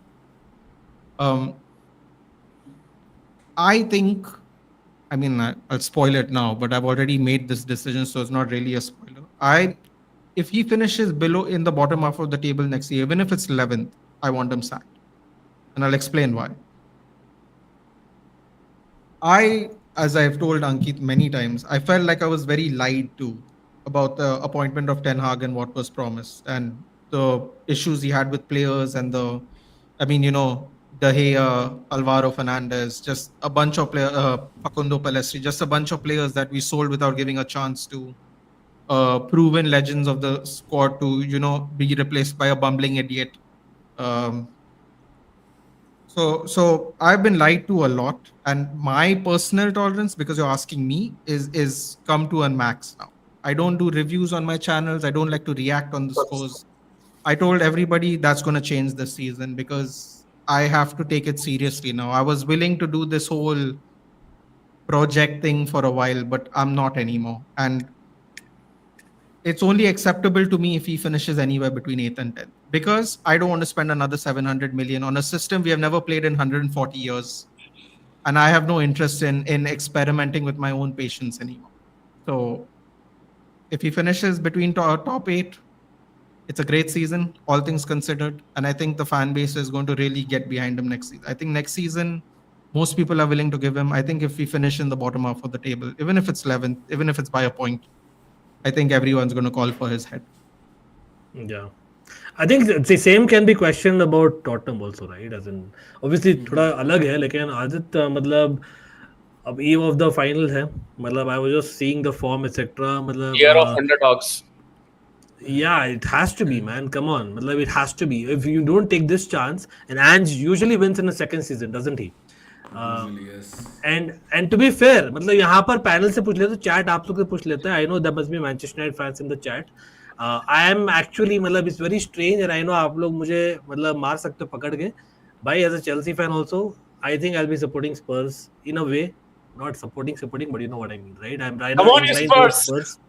I think, I mean, I'll spoil it now, but I've already made this decision, so it's not really a spoiler. If he finishes below in the bottom half of the table next year, even if it's 11th, I want him sacked. And I'll explain why. As I've told Ankit many times, I felt like I was very lied to about the appointment of Ten Hag and what was promised and the issues he had with players and De Gea, Alvaro Fernandez, just a bunch of players, Facundo Pellistri, just a bunch of players that we sold without giving a chance to proven legends of the squad to, be replaced by a bumbling idiot. So I've been lied to a lot, and my personal tolerance, because you're asking me, is come to a max now. I don't do reviews on my channels. I don't like to react on the scores. I told everybody that's going to change this season because I have to take it seriously now. I was willing to do this whole project thing for a while, but I'm not anymore. And it's only acceptable to me if he finishes anywhere between 8th and 10th, because I don't want to spend another 700 million on a system we have never played in 140 years. And I have no interest in experimenting with my own patience anymore. So if he finishes between top 8, it's a great season, all things considered. And I think the fan base is going to really get behind him next season. I think next season, most people are willing to give him. I think if we finish in the bottom half of the table, even if it's 11th, even if it's by a point, I think everyone's going to call for his head. Yeah. I think the same can be questioned about Tottenham also, right? As in, obviously थोड़ा अलग है, लेकिन आदित मतलब अब eve of the final है, मतलब I was just seeing the form etc. मतलब Year of underdogs. yeah, it has to be, man. Come on, मतलब it has to be. If you don't take this chance, and Ange usually wins in the second season, doesn't he? Usually, yes. And to be fair, मतलब यहाँ पर panel से पूछ लेते तो chat आप लोग से पूछ लेते हैं. I know there must be Manchester United fans in the chat. I am actually मतलब it's very strange and I know आप लोग मुझे मतलब मार सकते हो पकड़ के. भाई as a Chelsea fan also, I think I'll be supporting Spurs in a way, not supporting, but you know what I mean, right? I'm right Come now on, you inclined towards Spurs. Spurs.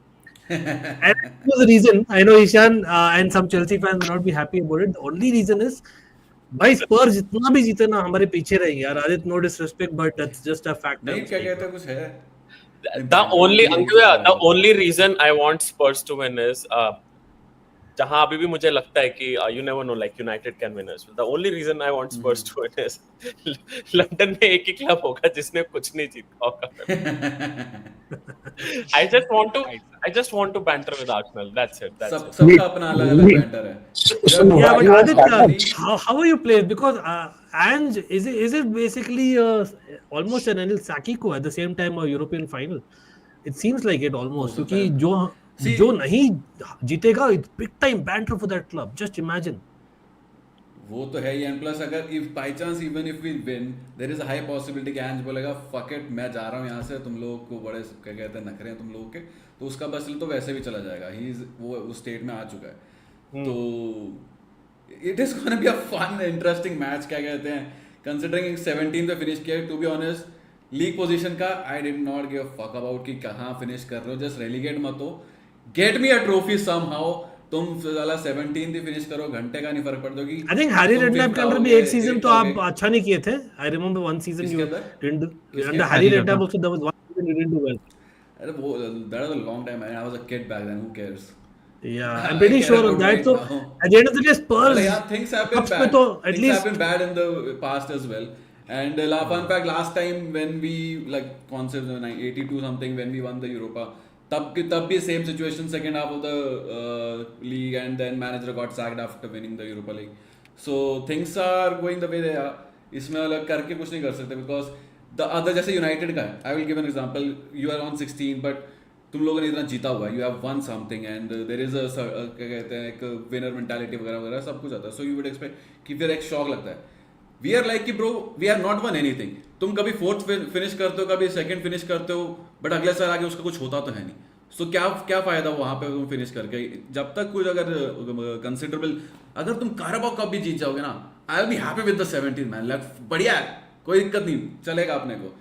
And that was the reason. I know Ishan and some Chelsea fans may not be happy about it. The only reason is भाई स्पर्स जितना भी जीते ना हमारे पीछे रहेंगे यार. Aadit, no disrespect but that's just a fact. नहीं क्या कहते हैं, कुछ है The only reason I want Spurs to win is जहां अभी भी मुझे लगता है कि you never know, like United can win as well. The only reason I want Spurs to win is London में एक ही क्लब होगा जिसने कुछ नहीं जीता होगा. I just want to banter with Arsenal. That's it. सबका अपना अलग-अलग banter है. Yeah, but Adit, how are you played? Because Ange is it basically almost an Anil Sakiko at the same time a European final? It seems like it almost. क्योंकि जो नहीं जीतेगा, it's big time banter for that club. Just imagine. वो तो है ही. And plus अगर if by chance even if we win, there is a high possibility कि Ange बोलेगा fuck it, मैं जा रहा हूँ यहाँ से, तुम लोगों को बड़े क्या कहते हैं नखरे हैं तुम लोगों के, तो उसका बस तो वैसे भी चला जाएगा. वो उस स्टेट में आ चुका है. तो it is gonna be a fun interesting match. क्या कहते हैं, considering 17 पे फिनिश किया, to be honest league position का I did not give a fuck about कि कहाँ फिनिश कर रहे हो. जस्ट रेलीगेट मत हो, get me a trophy somehow. तुम साला 17 ही फिनिश करो, घंटे का नहीं फर्क पड़ता. कि I think हैरी रेडनैप के अंदर भी एक सीजन तो आप अच्छा नहीं किए थे. I remember one season you didn't do. Under Harry Redknapp also there was one season you didn't do well. अरे वो that was a long time. I was a kid back then. Who cares? Yeah, I'm pretty sure of that. So at the end of the day, Spurs. Yeah, things have been bad. Things have been bad in the past as well. And fun fact, last time when we like concept 82 something when we won the Europa, तब भी same situation, second half of the league, and then manager got sacked after winning the Europa League. So things are going the way they are. इसमें अलग करके कुछ नहीं कर सकते because the other जैसे United का है. I will give an example. You are on 16 but तुम लोगों ने इतना जीता हुआ है. You have won something and there is a क्या कहते हैं एक winner mentality वगैरह वगैरह सब कुछ आता है. So you would expect कि फिर एक शॉक लगता है. We are like कि bro, we are not won anything. तुम कभी फोर्थ फिनिश करते हो, कभी सेकंड फिनिश करते हो, बट अगले साल आगे उसका कुछ होता तो है नहीं. सो क्या फायदा वहां पे तुम फिनिश करके, जब तक कुछ अगर कंसिडरेबल, अगर तुम कारबाओ कप भी जीत जाओगे ना, I will be happy with the 17 man. बढ़िया है, कोई दिक्कत नहीं, चलेगा अपने को.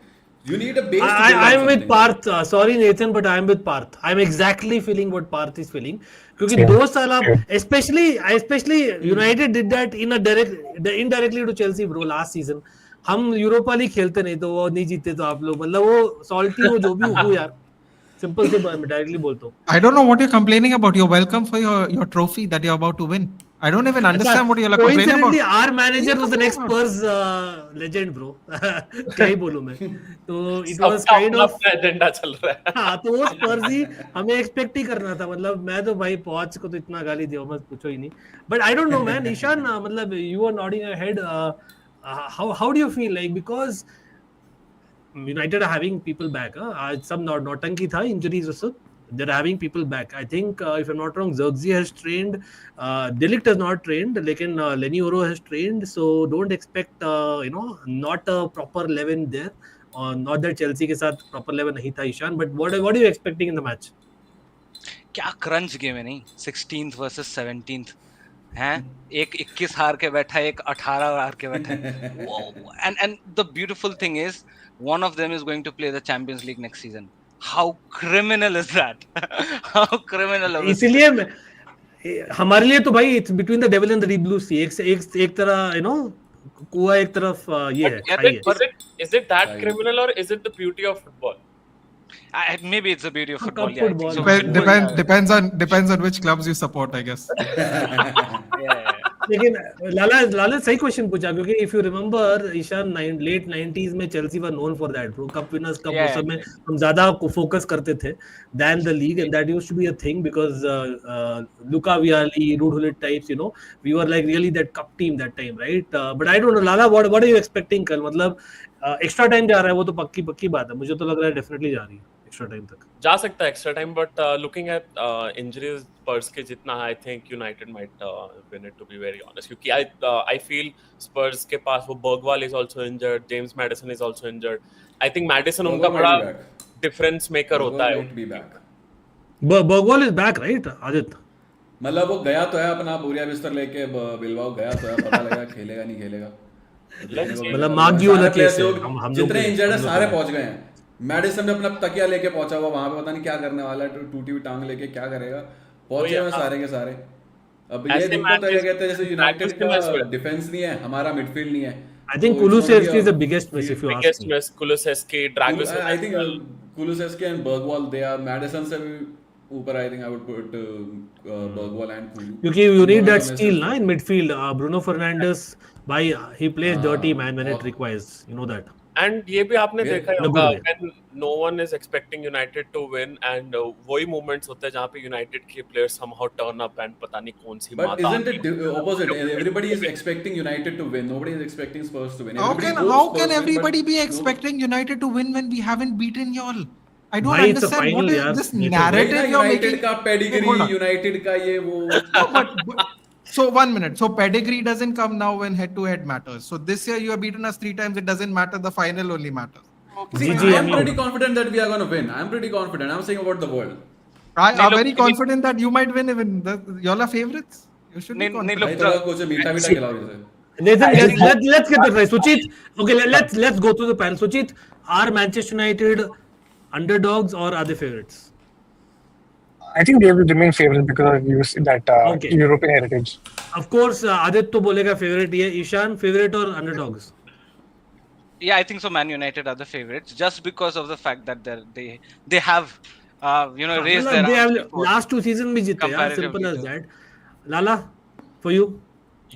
You need a base. I'm with Parth. Sorry Nathan, but I'm with Parth. I'm exactly feeling what Parth is feeling. क्योंकि 2 साल आप especially United did that indirectly to Chelsea bro last season. हम यूरोपा लीग खेलते नहीं तो वो नहीं जीते तो आप लोग मतलब वो सॉल्टी हो जो भी हो यार. सिंपल से डायरेक्टली बोलता हूँ. I don't know what you're complaining about. You're welcome for your trophy that you're about to win. I don't even understand what you're complaining about. Coincidentally, our manager was the next Spurs legend, bro. क्या ही बोलूं मैं. तो it was kind of agenda चल रहा है. हाँ, तो वो Spurs ही हमें एक्सपेक्ट ही करना था. मतलब मैं तो भाई पॉच को तो इतना गाली दिया मत पूछो ही नहीं. But I don't know man. Ishan मतलब you are nodding your head. How do you feel like, because United are having people back. सब नौटंकी था, injuries और सब. they're having people back. I think if I'm not wrong, Xerxes has trained, Delict has not trained, लेकिन Lenny Oro has trained, so don't expect not a proper 11 there, or not that Chelsea के साथ proper 11 नहीं था Ishan, but what are you expecting in the match? क्या crunch game है नहीं 16th versus 17th हैं, एक 21 हार के बैठा है, एक 18 हार के बैठा है, and the beautiful thing is one of them is going to play the Champions League next season. How criminal is that? How criminal is इसलिए हमारे लिए तो भाई it's between the devil and the deep blue sea, एक तरह कुआं एक तरफ ये है, खाई है. Is it that criminal or is it the beauty of football? Maybe it's the beauty of football. Football. Depends on which clubs you support, I guess. लेकिन लाला सही क्वेश्चन पूछा, क्योंकि if you remember Ishan late 90s में Chelsea were known for that, cup winners cup उस समय हम ज्यादा focus करते थे then the league, and that used to be a thing because Luca Vialli, Ruud Gullit types, we were like really that cup team that time, right? But I don't know Lala, what are you expecting कल? मतलब extra time जा रहा है, वो तो पक्की बात है, मुझे तो लग रहा है डेफिनेटली जा रही है एक्स्ट्रा टाइम तक, जा सकता है extra time, but looking at injuries Spurs के जितना, I think United might win it, to be very honest, क्योंकि आई फील स्पर्स के पास वो Bergvall is also injured, James Maddison is also injured. I think Maddison उनका बड़ा difference maker होता है. Bergvall is back, right Aditya? मतलब वो गया तो है अपना बोरिया बिस्तर लेके बिलबाओ गया तो है, पता लगा खेलेगा नहीं खेलेगा. मतलब मार्गियोला केस है, हम जितने इंजर्ड है सारे पहुंच गए हैं. मैडिसन में अपना तकिया लेके पहुंचा हुआ वहां पे, पता नहीं क्या करने वाला है, टूटी हुई टांग लेके क्या करेगा, पहुंचे हुए सारे के सारे. अब ये दिक्कत है, कहते हैं जैसे यूनाइटेड का डिफेंस नहीं है, हमारा मिडफील्ड नहीं है. I think Kulusevski is the biggest miss, if you ask me. Kulusevski, Dragovic. I think Kulusevski and Bergwall, they are Madison से भी ऊपर. I think I would put Bergwall and Kulu. क्योंकि you need that steal ना in midfield. Bruno Fernandes, भाई, he plays dirty man when it requires. You know that. And ये भी आपने देखा होगा when no one is expecting United to win, and वही moments होते हैं जहाँ पे United के players somehow turn up and पता नहीं कौन सी But isn't it opposite? Everybody is expecting United to win. Nobody is expecting Spurs to win. How can everybody be expecting United to win when we haven't beaten y'all? I don't understand what is this narrative you're making. United का pedigree, United का ये वो. So 1 minute. So pedigree doesn't come now when head-to-head matters. So this year you have beaten us 3 times. It doesn't matter. The final only matters. See, I'm pretty confident that we are going to win. I'm pretty confident. I'm saying about the world. I am very confident that you might win even. Y'all are favorites. You should be confident. कुछ मीठा खिलाओ जैसे. Let's get this right. Suchit, okay, let's go through the panel. Suchit, are Manchester United underdogs or are they favorites? I think they will remain favorites because of that European heritage. Of course, Adit तो बोलेगा favorite ही है. Ishan, favorite or underdogs? Yeah, I think so. Man United are the favorites just because of the fact that they have raised their. They have last 2 seasons में जीते हैं. Simple as that. Lala, for you?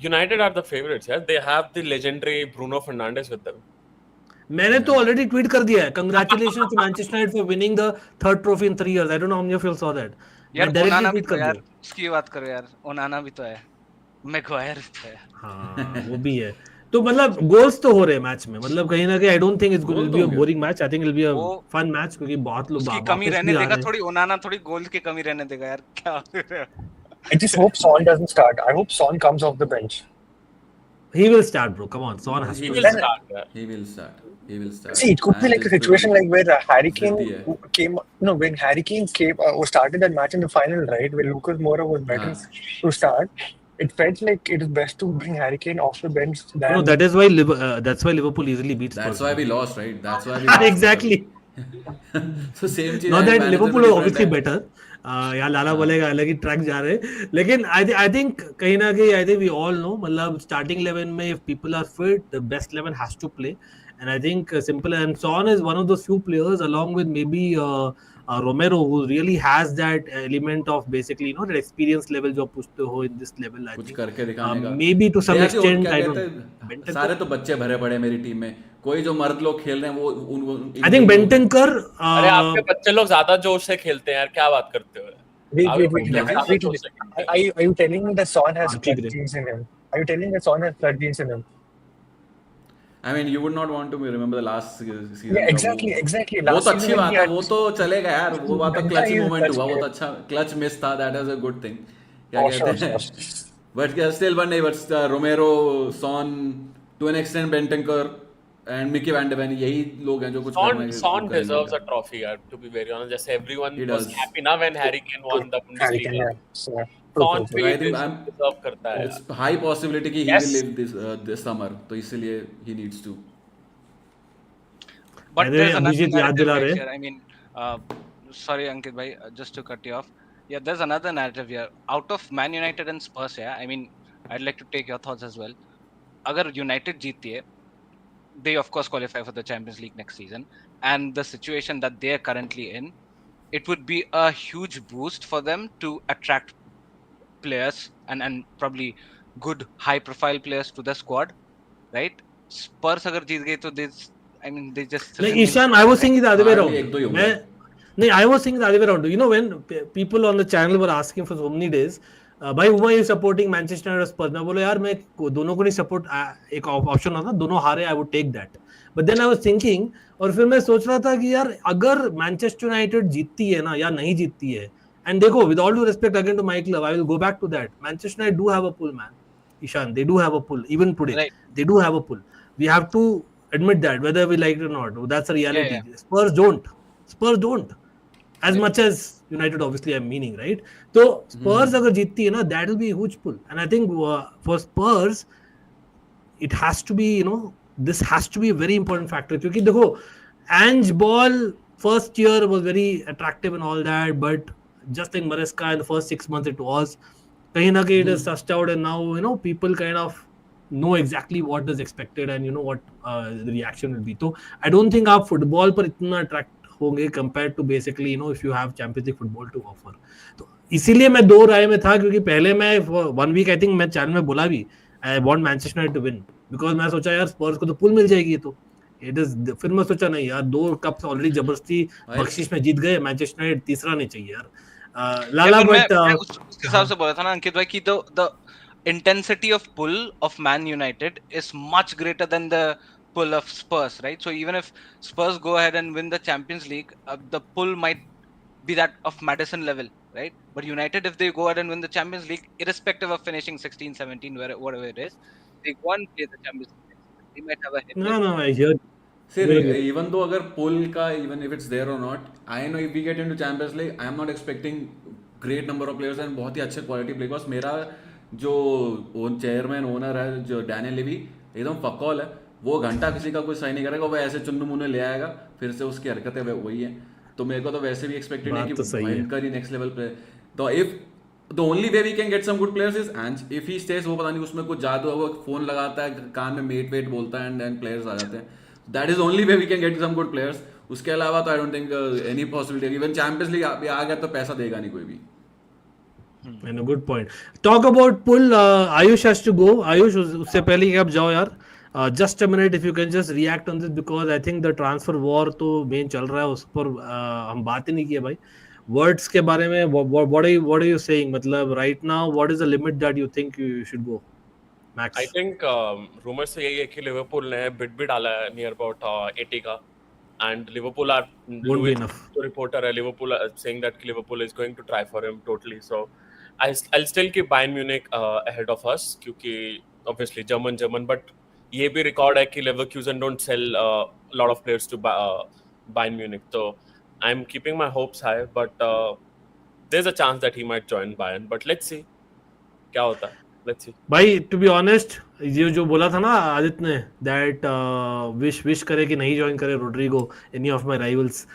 United are the favorites. Yeah, they have the legendary Bruno Fernandes with them. मैंने तो already tweet कर दिया है, congratulations to Manchester United for winning the 3rd trophy in 3 years. I don't know how many of you saw that. यार ओनाना भी तो यार, उसकी बात करो यार, ओनाना भी तो है, मैगवायर भी तो है. हाँ, वो भी है. तो मतलब गोल्स तो हो रहे हैं मैच में, मतलब कहीं ना कहीं I don't think it's going to be a boring match. I think it will be a fun match, क्योंकि बहुत लोग उसकी कमी रहने देगा थोड़ी, ओनाना थोड़ी गोल की कमी रहने देगा यार, क्या. I just hope Son doesn't start. I hope Son comes off the bench. He will start, bro. Come on, Son has to. He will start. See, it could be like a situation like where Harry Kane came. No, when Harry Kane came, started that match in the final, right, where Lucas Moura was better to start. It felt like it is best to bring Harry Kane off the bench. No, that is why Liverpool easily beats Spurs. That's why we lost, right? That's why we lost. Exactly. So same thing. Not that Liverpool was obviously better. यार लाला बोलेगा अलग ही track जा रहे, लेकिन I think कहीं ना कहीं I think we all know, मतलब स्टार्टिंग 11 में if people are fit, the best 11 has to play. And I think simple, and Son is one of those few players along with maybe Romero who really has that element of basically that experience level जो पूछते हो in this level. I कुछ think करके दिखाने का. Maybe to some extent I don't. सारे तो बच्चे भरे पड़े मेरी टीम में, कोई जो मर्द लोग खेल रहे हैं वो I think Bentancur. अरे आपके बच्चे लोग ज्यादा जोश से खेलते हैं यार, क्या बात करते हो? Wait. Are you telling me that Son has flood genes in him? Are you telling that Son has flood genes in him? I mean, you would not want to remember the last season. Yeah, का exactly. वो Last तो अच्छी season बात he है, had वो तो चलेगा यार, वो बात तो Ganta clutch is moment clutch हुआ, वो player. तो अच्छा क्लच मिस था, that is a good thing, क्या For कहते sure. हैं, बट स्टिल बट नहीं, but Romero, Son, to an extent Bentancur and Micky van de Ven, यही लोग हैं जो कुछ करने Son करेंगे deserves better. a trophy, to be very honest. Just everyone He was does. happy now when Harry Kane True. won the Harry Kane, Bundesliga. yeah. So, Son But भी I think deserve करता है. it's high possibility कि he Yes. will live this summer, तो इसलिए he needs to. But अरे there's another Abhijit याद narrative दिला guys रहे. here. I mean, sorry Ankit bhai, just to cut you off. Yeah, there's another narrative here. Out of Man United and Spurs, yeah. I mean, I'd like to take your thoughts as well. अगर United जीतती है, they of course qualify for the Champions League next season. And the situation that they're currently in, it would be a huge boost for them to attract players and probably good high-profile players to the squad, right? Spurs अगर जीत गई तो I mean, they just Like remain Ishan, stuck, I was right? saying the other way Hardly around. एक दो ही होंगे. मैं नहीं, I was saying the other way around. You know, when people on the channel were asking for so many days, भाई who are you supporting, Manchester United or Spurs? मैं बोला यार मैं दोनों को नहीं सपोर्ट, एक ऑप्शन होता दोनों हारे, I would take that. But then I was thinking, और फिर मैं सोच रहा था कि यार अगर मैनचेस्टर यूनाइटेड जीतती है ना या नहीं जीतती है, and देखो with all due respect again to my club, I will go back to that. Manchester United do have a pull, man. Ishan, they do have a pull even today. Right. They do have a pull. We have to admit that whether we like it or not. That's a reality. Yeah. Spurs don't as much as United obviously I'm meaning, right? So Spurs अगर जीतती है ना, that will be a huge pull, and I think for Spurs it has to be, you know, this has to be a very important factor क्योंकि देखो Angeball first year was very attractive and all that, but just like Maresca in the first 6 months it was कहीं ना कहीं it is sussed out, and now you know people kind of know exactly what is expected and you know what the reaction will be. तो I don't think आप football पर इतना attract होंगे compared to basically you know if you have Champions League football to offer. तो इसीलिए मैं दो राय में था क्योंकि पहले मैं वन वीक आई थिंक मैं चैनल में बोला भी I want Manchester United to win because मैं सोचा यार स्पर्स को तो पुल मिल जाएगी, तो it is, फिर मैं सोचा नहीं यार दो कप्स ऑलरेडी जबरदस्ती बख्शिश में जीत गए, मैनचेस्टर यूनाइटेड तीसरा नहीं चाहिए यार. लाला बट मैं उस हिसाब से बोला था ना अंकित भाई कि the intensity of pull of Man United is much greater than the pull of Spurs, right? So even if Spurs go ahead and win the Champions League, the pull might be that of Madison level, right? But United, if they go ahead and win the Champions League, irrespective of finishing 16, 17, whatever it is, they go and play the Champions League. They might have a hit. no I hear. See, even though अगर pull का, even if it's there or not, I know if we get into Champions League, I am not expecting great number of players and बहुत ही अच्छे quality players. because मेरा जो chairman owner है जो Daniel levy एकदम फकौल है, वो घंटा किसी का कोई सही नहीं करेगा, वो ऐसे चुन्नू मुन्ने ले आएगा, फिर से उसकी हरकतें वही हैं. तो मेरे को तो वैसे भी एक्सपेक्टेड है कि भयंकर ही नेक्स्ट लेवल पे. तो if the only way we can get some good players is and if he stays, वो पता नहीं उसमें कुछ जादू है, वो फोन लगाता है कान में मेट वेट बोलता है एंड प्लेयर्स आ जाते हैं. That is only way we can get some good players. उसके अलावा तो I don't think any possibility. Even Champions League आ गया तो पैसा देगा नहीं कोई भी. And a good point. Talk about pull. Ayush has to go. Ayush, उससे पहले कि आप जाओ यार. Just a minute, if you can just react on this because I think the transfer war तो main चल रहा है, उस पर हम बात ही नहीं की है भाई. Words के बारे में what are you saying? मतलब right now what is the limit that you think you should go? Max. I think rumors से यही है कि लिवरपूल ने बिड भी डाला है near about 80 का, and Liverpool are Won't be enough. तो reporter है Liverpool saying that Liverpool is going to try for him totally. So I'll still keep Bayern Munich ahead of us क्योंकि obviously German, but ये भी record है कि Leverkusen don't sell a lot of players to Bayern Munich. So I'm keeping my hopes high, but there's a chance that he might join Bayern. But let's see क्या होता है. Let's see. भाई to be honest, ये जो बोला था ना आदित्य ने that wish करे कि नहीं join करे Rodrygo any of my rivals.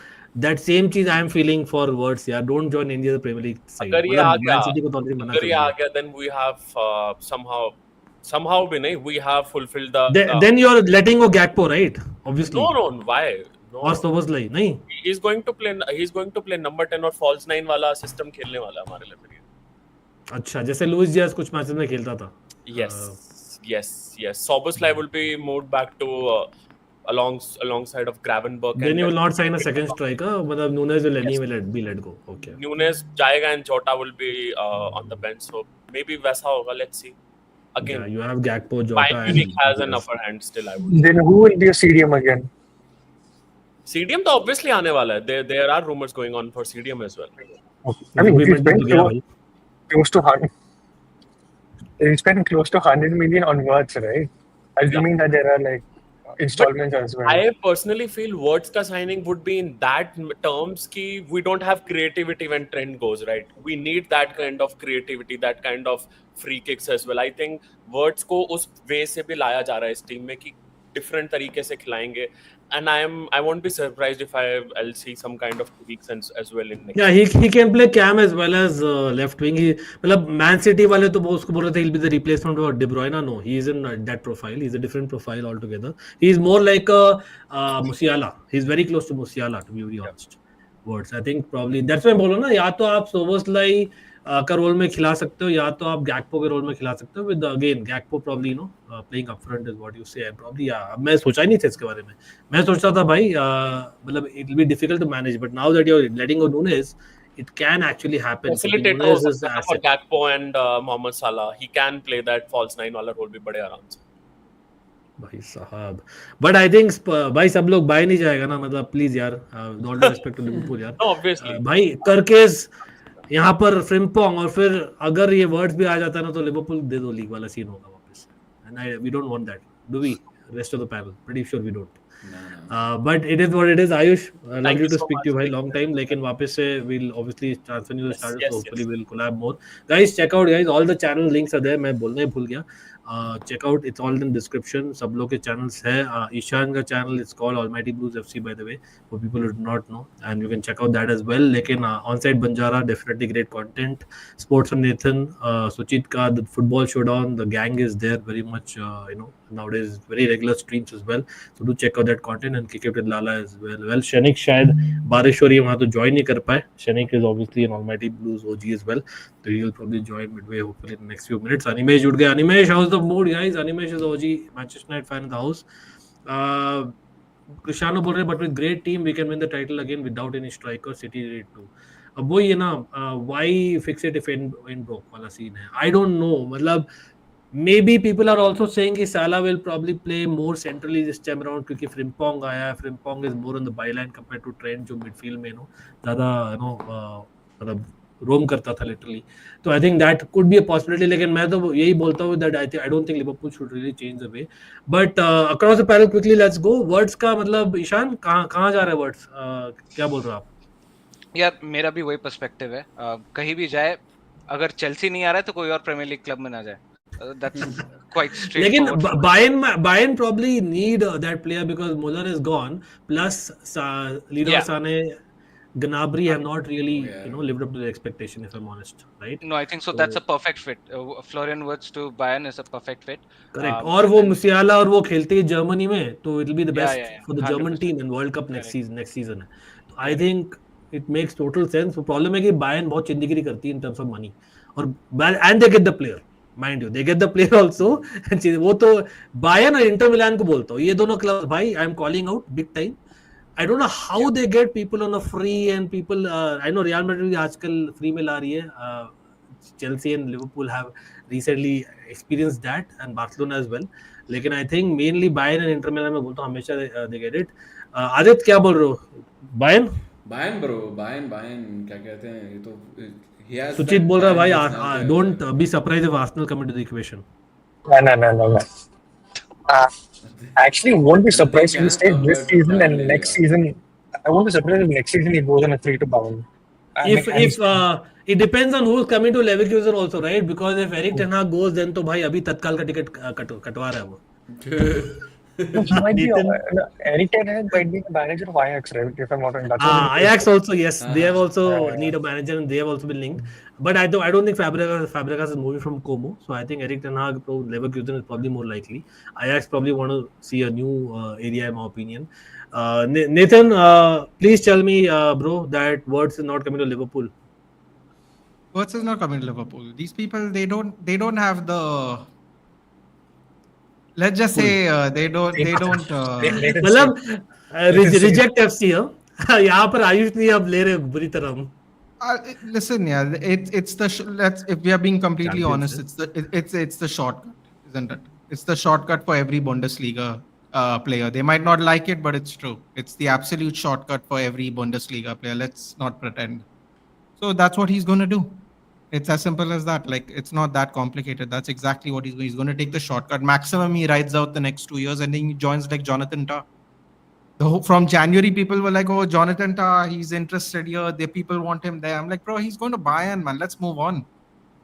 That same चीज I am feeling for Wirtz यार. Don't join any other Premier League side. अगर ये आ गया, अगर ये आ गया, then we have somehow भी नहीं, we have fulfilled the. Then you're letting go Gakpo, right? Obviously. No, why? No. और Szoboszlai नहीं. He's going to play number 10 और false 9 वाला system खेलने वाला हमारे लिए फिर. अच्छा, जैसे लुइस डियाज कुछ मैचेस में खेलता था. Yes. Szoboszlai will be moved back to alongside of Gravenberch. Then you will not sign a second striker. मतलब Nunes will be let go. Okay. Nunes जाएगा and Jota will be on the bench. So maybe वैसा होगा. Let's see. again, you have Gakpo, Jota, Bayern Munich and has an yes. upper hand still, I would say. Then who will be a CDM again? CDM तो obviously आने वाला है. There are rumors going on for CDM as well. Okay. I mean, Ruben he spent तो गया भाई. close to 100. He spent close to 100 million on Wirtz, right? Assuming that there are like installments as well. I personally feel Wirtz ka signing would be in that terms ki we don't have creativity when Trent goes, right? We need that kind of creativity, that kind of free kicks as well. I think Wirtz को उस way से भी लाया जा रहा है इस team में कि different तरीके से खिलाएंगे. And I won't be surprised if I'll see some kind of tweaks as well in next. Yeah, he can play cam as well as left wing. मतलब Man City वाले तो वो उसको बोल रहे थे he'll be the replacement for De Bruyne. No, he isn't that profile. He's a different profile altogether. He's more like a Musiala. He's very close to Musiala, to be very honest. Words. I think probably that's why मैं बोल रहा हूँ ना, या तो आप सोबोस्लाई का role में खिला सकते हो, या तो आप गैक्पो के रोल में खिला सकते हो. With again गैक्पो probably playing up front is what you say, and probably मैं सोचा ही नहीं था इसके बारे में. मैं सोचता था भाई मतलब it will be difficult to manage, but now that you're letting go Nunes, it can actually happen. Facilitator हो सकता है for Gakpo and Mohamed Salah. He can play that false nine वाला role भी बड़े आराम से. भाई साहब, but I think भाई सब लोग बाय नहीं जाएगा ना, मतलब प्लीज यार, all due respect to Liverpool यार. No, obviously. भाई करकेज यहाँ पर फ्रिम्पोंग, और फिर अगर ये वर्ड्स भी आ जाता है ना तो लिवरपूल दे दो लीग वाला सीन होगा वापस. And we don't want that, do we? Rest of the panel pretty sure we don't. But it is what it is. Ayush, lovely to speak to you भाई, long time. लेकिन वापस से we'll obviously transfer you the status, so hopefully we'll collab more. Guys, check out guys, all the channel links are there. मैं बोलना ही भूल गया. Check out, it's all in description. सब लोग के channels है. ईशान का channel is called Almighty Blues FC, by the way, for people who do not know, and you can check out that as well. लेकिन onside Banjara, definitely great content. Sports from Nathan, Suchit का the football showdown, the gang is there very much. Nowadays very regular streams as well, so do check out that content, and kick it with Lala as well. Well, Shanik शायद बारिश हो रही है वहाँ तो join नहीं कर पाए. Shanik is obviously an Almighty Blues OG as well, so he will probably join midway hopefully in the next few minutes. Animesh जुड़ गया. Animesh, how's the mood guys? Animesh is OG Manchester United fan in the house. Cristiano बोल रहे, but with great team we can win the title again without any striker. City ready too. अब वही है ना, why fix it if in broke वाला scene है. I don't know, मतलब maybe people are also saying कि Salah will probably play more centrally this time around क्योंकि Frimpong आया है. Frimpong is more on the byline compared to Trent, जो midfield में ज़्यादा मतलब रोम करता था literally. तो I think that could be a possibility. लेकिन मैं तो यही बोलता हूँ that I don't think Liverpool should really change the way. But across the panel quickly let's go. Words का मतलब ईशान कहाँ जा रहा है Words? क्या बोल रहे हो आप? यार मेरा भी वही पर्सपेक्टिव है. कहीं भी जाए, अगर चेल्सी नहीं आ रहा है तो कोई और प्रीमियर लीग क्लब में ना जाए. That's quite straightforward. लेकिन Bayern probably need that player because Muller is gone. Plus, Leroy Sane, Gnabry have not really lived up to the expectation, if I'm honest, right? No, I think so. That's a perfect fit. Florian Wirtz to Bayern is a perfect fit. Correct. और वो Musiala और वो खेलते हैं Germany में, तो it will be the best for the German 100%. team in World Cup next season है. तो I think it makes total sense. वो problem है कि Bayern बहुत चिंदीगिरी करती है in terms of money, और and they get the player. Mind you, they get the player also. वो तो Bayern और Inter Milan को बोलता हूँ, ये दोनों क्लब भाई, I am calling out big time. I don't know how they get people on a free, and people I know Real Madrid आजकल free में ला रही है. Chelsea and Liverpool have recently experienced that, and Barcelona as well. लेकिन I think mainly Bayern and Inter Milan में बोलता हूँ हमेशा they get it. Aditya क्या बोल रहे हो? Bayern bro, Bayern क्या कहते हैं, ये तो सुचित बोल रहा है भाई, don't be surprised if Arsenal come into the equation. No. Actually, won't be surprised if he stays this season and next season. I won't be surprised if next season he goes on a 3-2 bound. If it depends on who's coming to Leverkusen also, right? Because if Erik ten Hag goes, then तो भाई अभी तत्काल का ticket कटवा रहा है वो. Erik ten Hag might be the manager of Ajax, right? If I'm not wrong. Ajax also, yes, they have also need a manager, and they have also been linked. But I don't think Fabregas is moving from Como, so I think Erik ten Hag to Leverkusen is probably more likely. Ajax probably want to see a new area, in my opinion. Nathan, please tell me, bro, that Wirtz is not coming to Liverpool. Wirtz is not coming to Liverpool. These people, they don't have the. Let's just say they don't. मतलब reject FC हाँ. यहाँ पर आयुष नहीं अब ले रहे बुरी तरह हम. Listen, yeah, it's the let's if we are being completely honest, it's the shortcut. isn't it? It's the shortcut for every Bundesliga player. They might not like it, but it's true. It's the absolute shortcut for every Bundesliga player. Let's not pretend. So that's what he's going to do. It's as simple as that. Like, it's not that complicated. That's exactly what he's going. He's going to take the shortcut. Maximum he rides out the next 2 years, and then he joins like Jonathan Tah. From January, people were like, "Oh, Jonathan Tah, he's interested here. The people want him there." I'm like, bro, he's going to Bayern, man. Let's move on.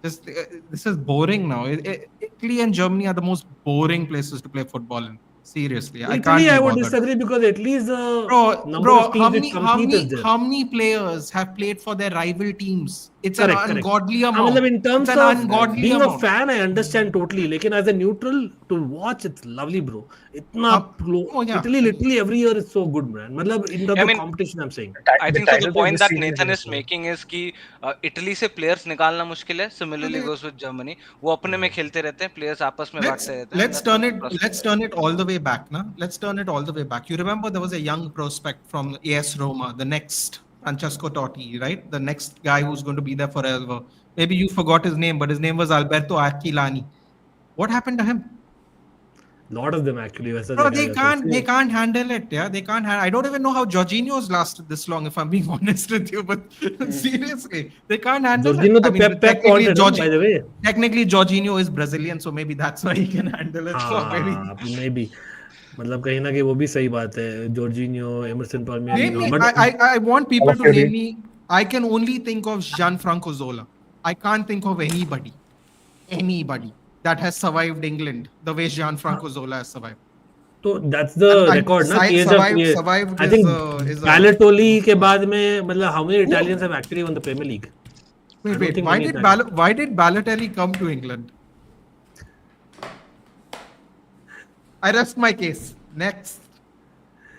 This is boring now. Italy and Germany are the most boring places to play football in. Seriously, I can't. Italy, be I would bothered. disagree because at least the number Bro, of teams which compete is there. how many players have played for their rival teams? It's Correct. an ungodly हाँ, amount. मतलब in terms It's an of ungodly being a amount. fan, I understand totally. लेकिन as a neutral to watch, it's lovely, bro. इतना oh, yeah. Italy literally every year is so good, man. मतलब in terms I of mean, competition, I'm saying. I think so. The point that Nathan is making is कि Italy से players निकालना मुश्किल है. Similarly goes with Germany. वो अपने में खेलते रहते हैं. Players आपस में बांटते रहते हैं. Let's turn it all the way back, na? Let's turn it all the way back. You remember there was a young prospect from AS Roma, the next Francesco Totti, right? The next guy who's going to be there forever. Maybe you forgot his name, but his name was Alberto Aquilani. What happened to him? Lot of them actually. Bro, they can't handle it. Yeah, they can't. I don't even know how Jorginho's lasted this long. If I'm being honest with you, but seriously, they can't handle Jorginho it. to Pep wanted, by the way. Technically, Jorginho is Brazilian, so maybe that's why he can handle it. Maybe. मतलब कहीं ना कहीं वो भी सही बात है. Jorginho, Emerson Palmieri. I want people to name me. I can only think of Gianfranco Zola. I can't think of anybody that has survived England the way Gianfranco Zola has survived. So that's the record, na? Survived I think Balotelli के बाद में मतलब how many Italians have actually won the Premier League? Wait. Why did Balotelli come to England? I rest my case. Next.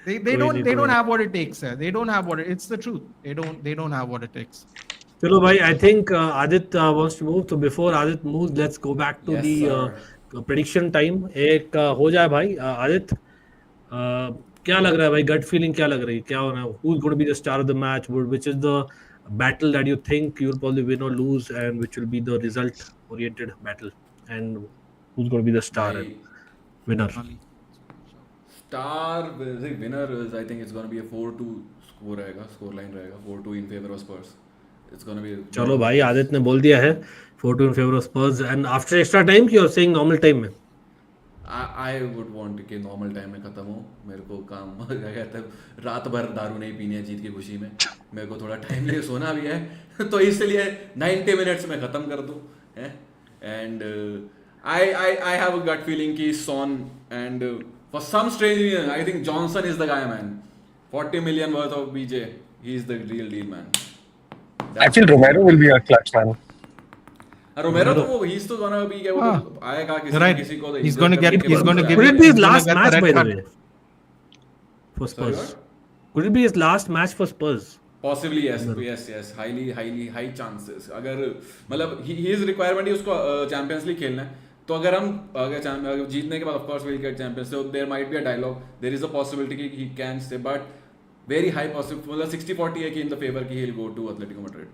They don't have what it takes. They don't have what it's the truth. They don't have what it takes. Chalo bhai, I think Adit wants to move. So before Adit moves, let's go back to the prediction time. एक हो जाए भाई. Adit, क्या लग रहा है भाई? Gut feeling क्या लग रही है? क्या होना है? Who's going to be the star of the match? Which is the battle that you think you'll probably win or lose, and which will be the result-oriented battle? And who's going to be the star and winner? Star winner is, I think it's going to be a 4-2 scoreline रहेगा 4-2 in favor of Spurs. It's going to be. चलो भाई, आदित्य ने बोल दिया है 4-2 in favor of Spurs, and after extra time कि you're saying normal time में? I would want कि normal time में खत्म हो. मेरे को काम क्या कहते हैं, रात भर दारू नहीं पीनी है जीत की खुशी में. मेरे को थोड़ा टाइम ले सोना भी है, तो इसलिए 90 minutes में खत्म कर दूं. And I have a gut feeling कि Son and for some strange reason I think Johnson is the guy, man. 40 million worth of BJ. He's the real deal, man. I feel Romero will be a clutch man. Romero तो he's तो gonna be आएगा किसी को. He's going to give. Could it be his last match, by the way, for Spurs? Could it be his last match for Spurs? Possibly yes. High chances. अगर मतलब his requirement है उसको Champions League खेलना है, तो अगर जीतने के बाद of course we'll get Champions. So there might be a dialogue. There is a possibility कि he can stay, but very high possibility. मतलब 60-40 है कि in the favor कि he'll go to Atletico Madrid.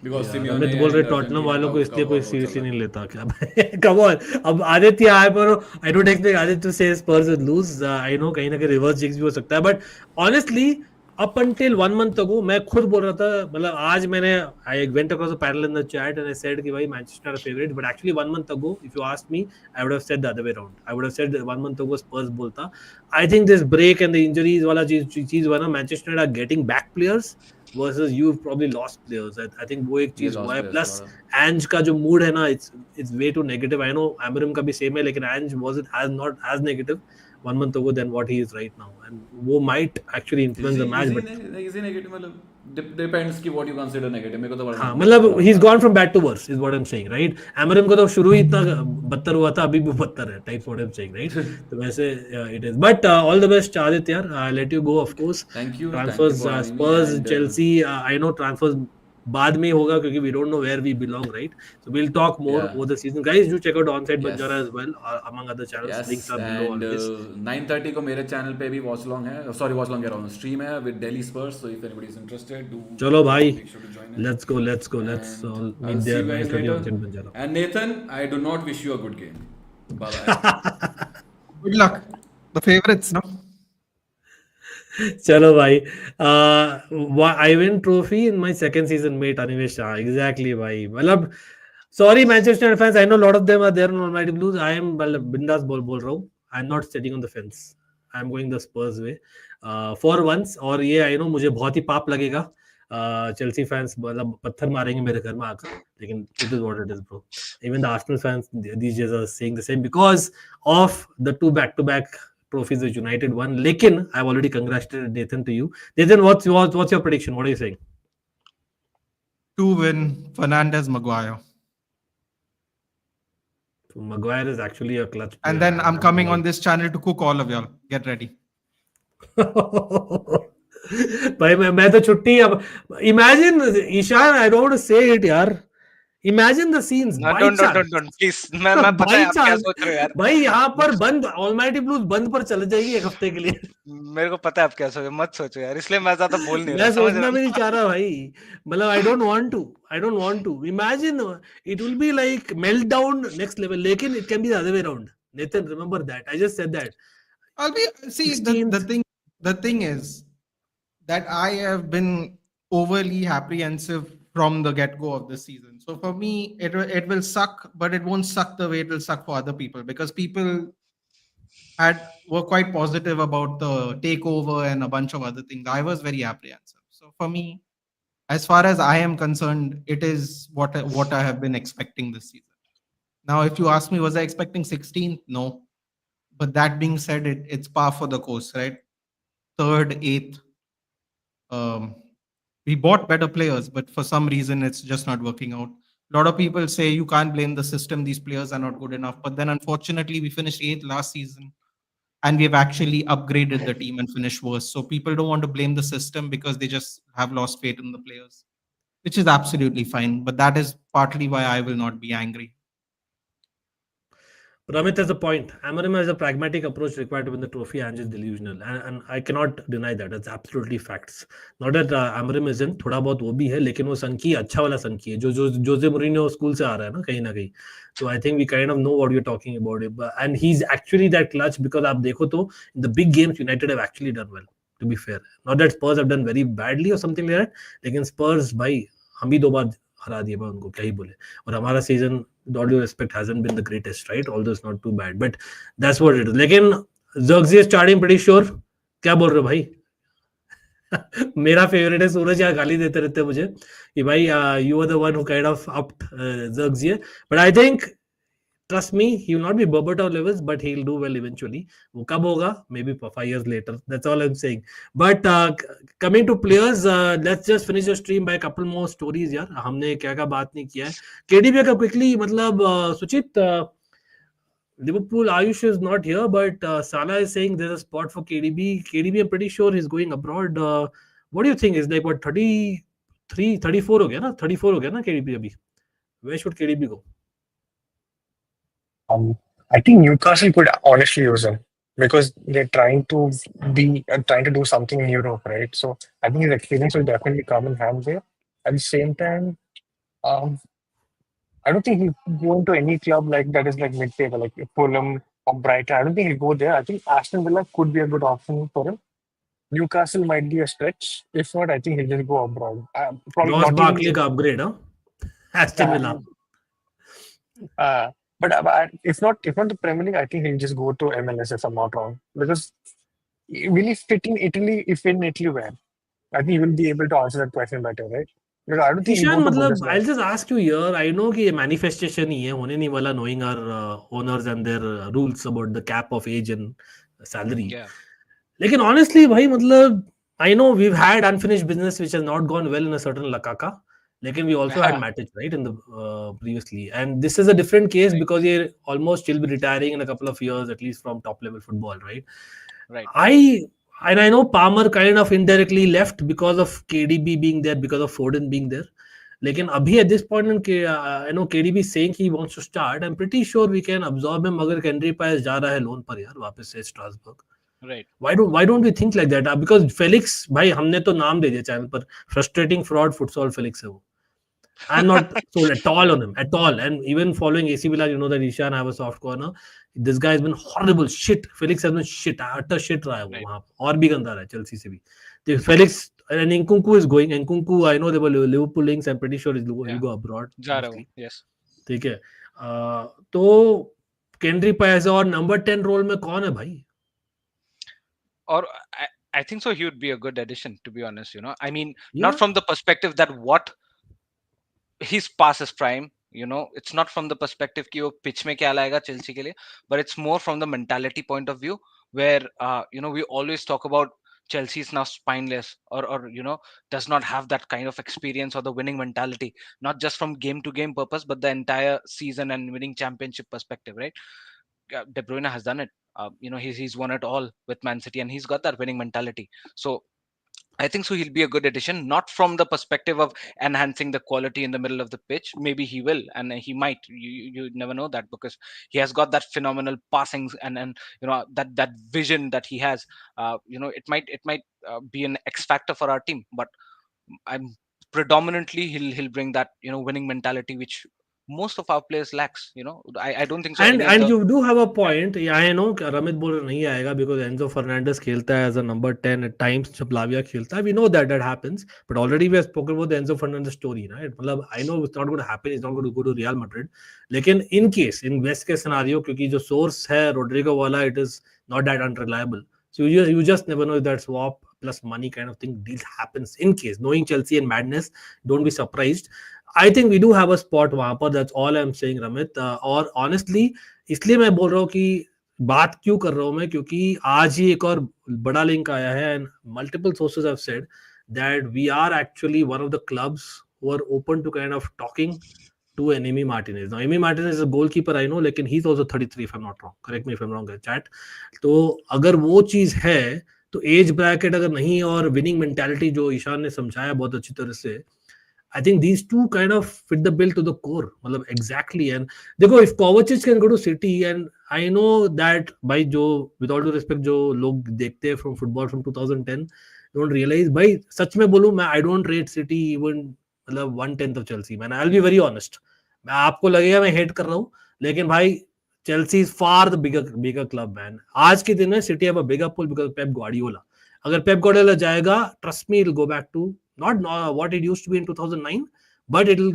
Because Simeone Amit बोल रहे Tottenham वालों को इसलिए कोई सीरियसली नहीं लेता क्या भाई? Come on. अब आदित्य आए पर I don't expect Aditya to say Spurs will lose. I know कहीं ना कहीं रिवर्स जिक्स भी हो सकता है, but honestly up until 1 month ago मैं खुद बोल रहा था, मतलब आज मैंने I went across a panel in the chat and I said कि भाई Manchester are favorite, but actually 1 month ago if you asked me I would have said the other way around. I would have said 1 month ago Spurs बोलता. I think this break and the injuries वाला चीज हुआ ना, Manchester are getting back players versus you've probably lost players. I think वो एक चीज हुआ है. Plus Ange का जो mood है ना, it's way too negative. I know Amorim का भी same है, लेकिन Ange wasn't not as negative 1 month ago than what he is right now, and वो might actually influence the match. But is he negative? मतलब depends कि what you consider negative. मेरे को तो हाँ, मतलब he's gone from bad to worse is what I'm saying, right? Amorim को तो शुरू ही इतना बदतर हुआ था, अभी भी बदतर है. Type what I'm saying, right? तो वैसे it is. But all the best, Aditya. I'll let you go, of course. Thank you. Transfers, Spurs, Chelsea. I know transfers बाद में होगा क्योंकि we don't know where we belong, right? So we'll talk more Yeah. over the season. Guys, do check out Onside Yes. Banjara as well, among other channels. Yes, Links are below and always. 9:30 को मेरे channel पे भी watch long है, sorry watch long कह रहा हूँ, stream है with Delhi Spurs, so if anybody is interested, do चलो भाई, make sure to join in. let's go. Let's And all I'll meet see there you guys 9:30 later. Onside Banjara. And Nathan, I do not wish you a good game. Bye bye. Good luck. The favorites, no? चलो भाई, I win trophy in my second season, mate. Animesh, exactly भाई. मतलब sorry Manchester United fans, I know a lot of them are there on Almighty Blues. I am बिंदास बोल रहा हूँ. I'm not sitting on the fence. I'm going the Spurs way for once. और ये I know मुझे बहुत ही पाप लगेगा. Chelsea fans मतलब पत्थर मारेंगे मेरे घर में आकर, लेकिन it is what it is, bro. Even the Arsenal fans these days are saying the same because of the two back-to-back trophies which United won. Lekin I've already congratulated Nathan to you. Nathan, what's your prediction? What are you saying? 2-win, Fernandez, Maguire. So Maguire is actually a clutch player. And then I'm coming on this channel to cook all of y'all. Get ready. भाई मैं तो छुट्टी अब. Imagine Ishan, I don't want to say it यार. Imagine the scenes. No, don't, please. मैं पता है आप क्या सोच रहे हो यार. भाई यहाँ पर बंद Almighty Blues बंद पर चले जाएगी एक हफ्ते के लिए. मेरे को पता है आप क्या सोच रहे हो, मत सोचो यार, इसलिए मैं ज्यादा बोल नहीं रहा. मैं सोचना भी नहीं चाह रहा भाई. मतलब I don't want to. Imagine it will be like meltdown next level. लेकिन it can be the other way around. Nathan, remember that. I just said that. The thing is that I have been overly apprehensive from the get-go of the season. So for me, it will suck, but it won't suck the way it will suck for other people, because people were quite positive about the takeover and a bunch of other things. I was very apprehensive. So for me, as far as I am concerned, it is what I have been expecting this season. Now, if you ask me, was I expecting 16th? No. But that being said, it's par for the course, right? 3rd, 8th. We bought better players, but for some reason, it's just not working out. A lot of people say you can't blame the system. These players are not good enough. But then, unfortunately, we finished 8th last season, and we've actually upgraded the team and finished worse. So people don't want to blame the system because they just have lost faith in the players, which is absolutely fine. But that is partly why I will not be angry. But Amit has a point. Amorim has a pragmatic approach required to win the trophy and is delusional. And I cannot deny that. That's absolutely facts. Not that Amorim isn't. थोड़ा बहुत वो भी है, लेकिन वो संकी अच्छा वाला संकी है, जो Jose Mourinho स्कूल से आ रहा है ना कहीं. So I think we kind of know what you're talking about. And he's actually that clutch, because आप देखो तो in the big games United have actually done well, to be fair. Not that Spurs have done very badly or something like that, लेकिन Spurs भाई हम भी 2 बार हरा दिए भाई उनको, क्या ही बोले. और हमारा season, with all due respect, hasn't been the greatest, right? Although it's not too bad, but that's what it is. लेकिन Zirkzee is starting pretty sure. क्या बोल रहे हो भाई? मेरा फेवरेट है सूरज, यहाँ गाली देते रहते हैं मुझे कि भाई you were the one who kind of upped Zirkzee, but I think, trust me, he will not be Berbatov levels, but he'll do well eventually. वो कब होगा? Maybe 5 years later. That's all I'm saying. But coming to players, let's just finish the stream by a couple more stories यार. हमने क्या बात नहीं किया है. KDB का quickly, मतलब सुचित, Liverpool Ayush is not here, but Salah is saying there's a spot for KDB. KDB, I'm pretty sure he's going abroad. What do you think? Is like what, 33, 34 हो गया ना? 34 हो गया ना KDB अभी? Where should KDB go? I think Newcastle could honestly use him because they're trying to do something in Europe, right? So I think his experience will definitely come in hands there. At the same time, I don't think he'll go into any club like that is like mid-table, like Fulham or Brighton. I don't think he'll go there. I think Aston Villa could be a good option for him. Newcastle might be a stretch. If not, I think he'll just go abroad. Probably Ross not Barkley even- का upgrade, huh? Aston Villa. But if not the Premier League, I think he'll just go to MLS if I'm not wrong. Because will he fit in Italy? If in Italy, where? I think he will be able to answer that question better, right? Because I don't think Ishan, he'll go to मतलब Bundesliga. I'll just ask you here. I know कि ये manifestation ही है, होने नहीं वाला, knowing our owners and their rules about the cap of age and salary. Yeah. लेकिन honestly भाई, मतलब I know we've had unfinished business which has not gone well in a certain Lakaka. लेकिन we also had Matic, right, in the previously, and this is a different case because he almost will be retiring in a couple of years at least from top level football, right? Right. I know Palmer kind of indirectly left because of KDB being there, because of Foden being there. लेकिन अभी at this point in KDB saying he wants to start, I'm pretty sure we can absorb him अगर Henry Pies जा रहा है loan पर यार वापस से Strasbourg. Right. Why don't we think like that? Because Felix भाई हमने तो नाम दे दिया चैनल पर frustrating fraud futsal Felix है वो. I'm not sold at all on him at all, and even following AC Milan, you know that Ishan have a soft corner. This guy has been horrible shit. Felix has been shit, utter shit रहा है वो वहाँ और भी गंदा रहा है Chelsea से भी. The Felix and Nkunku is going. Nkunku, I know they were Liverpool links. I'm pretty sure he'll go abroad. जा रहा हूँ. Yes. ठीक है. तो Kendry Paez और number 10 role में कौन है भाई? Or I think so. He would be a good addition, to be honest. I mean, not from the perspective that what his past is prime. It's not from the perspective कि वो pitch में क्या लाएगा Chelsea के लिए, but it's more from the mentality point of view, where we always talk about Chelsea is now spineless, or does not have that kind of experience or the winning mentality, not just from game to game purpose, but the entire season and winning championship perspective, right? De Bruyne has done it. He's won it all with Man City, and he's got that winning mentality. So I think so he'll be a good addition, not from the perspective of enhancing the quality in the middle of the pitch. Maybe he will, and he might. You never know that, because he has got that phenomenal passing and that vision that he has. It might be an X factor for our team, but I'm predominantly he'll bring that winning mentality which most of our players lacks. I don't think so. And you do have a point. Yeah, I know Ramit बोल रहा नहीं आएगा because Enzo Fernandez खेलता है as a number 10 at times. जब Lavia खेलता है, we know that happens. But already we have spoken about the Enzo Fernandez story, right? मतलब I know it's not going to happen. It's not going to go to Real Madrid. लेकिन in case, in best case scenario, क्योंकि जो source है Rodrygo वाला, it is not that unreliable. So you just never know if that swap plus money kind of thing deal happens. In case, knowing Chelsea and madness, don't be surprised. I think we do have a spot वहां पर. That's all I'm saying, Ramit. और honestly, इसलिए मैं बोल रहा हूँ कि बात क्यों कर रहा हूँ मैं, क्योंकि आज ही एक और बड़ा लिंक आया है, and multiple sources have said that we are actually one of the clubs who are open to kind of talking to an Emi Martinez. Now, Emi Martinez is a goalkeeper, I know, लेकिन he's also 33 if I'm not wrong. Correct me if I'm wrong, chat. तो अगर वो चीज है, तो age bracket अगर नहीं और विनिंग मेंटालिटी जो ईशान ने समझाया बहुत अच्छी तरह से, I think these two kind of fit the bill to the core. मतलब exactly. And देखो, if Kovacic can go to City, and I know that भाई जो with all due respect जो लोग देखते हैं from football from 2010 don't realize, भाई सच में बोलूं मैं I don't rate City even मतलब 1/10 of Chelsea. Man, I'll be very honest. मैं आपको लगेगा मैं हेट कर रहा हूँ, लेकिन भाई Chelsea is far the bigger club, man. आज के दिन में City have a bigger pull because of Pep Guardiola. अगर Pep Guardiola जाएगा, trust me, it'll go back to not what it used to be in 2009, but it'll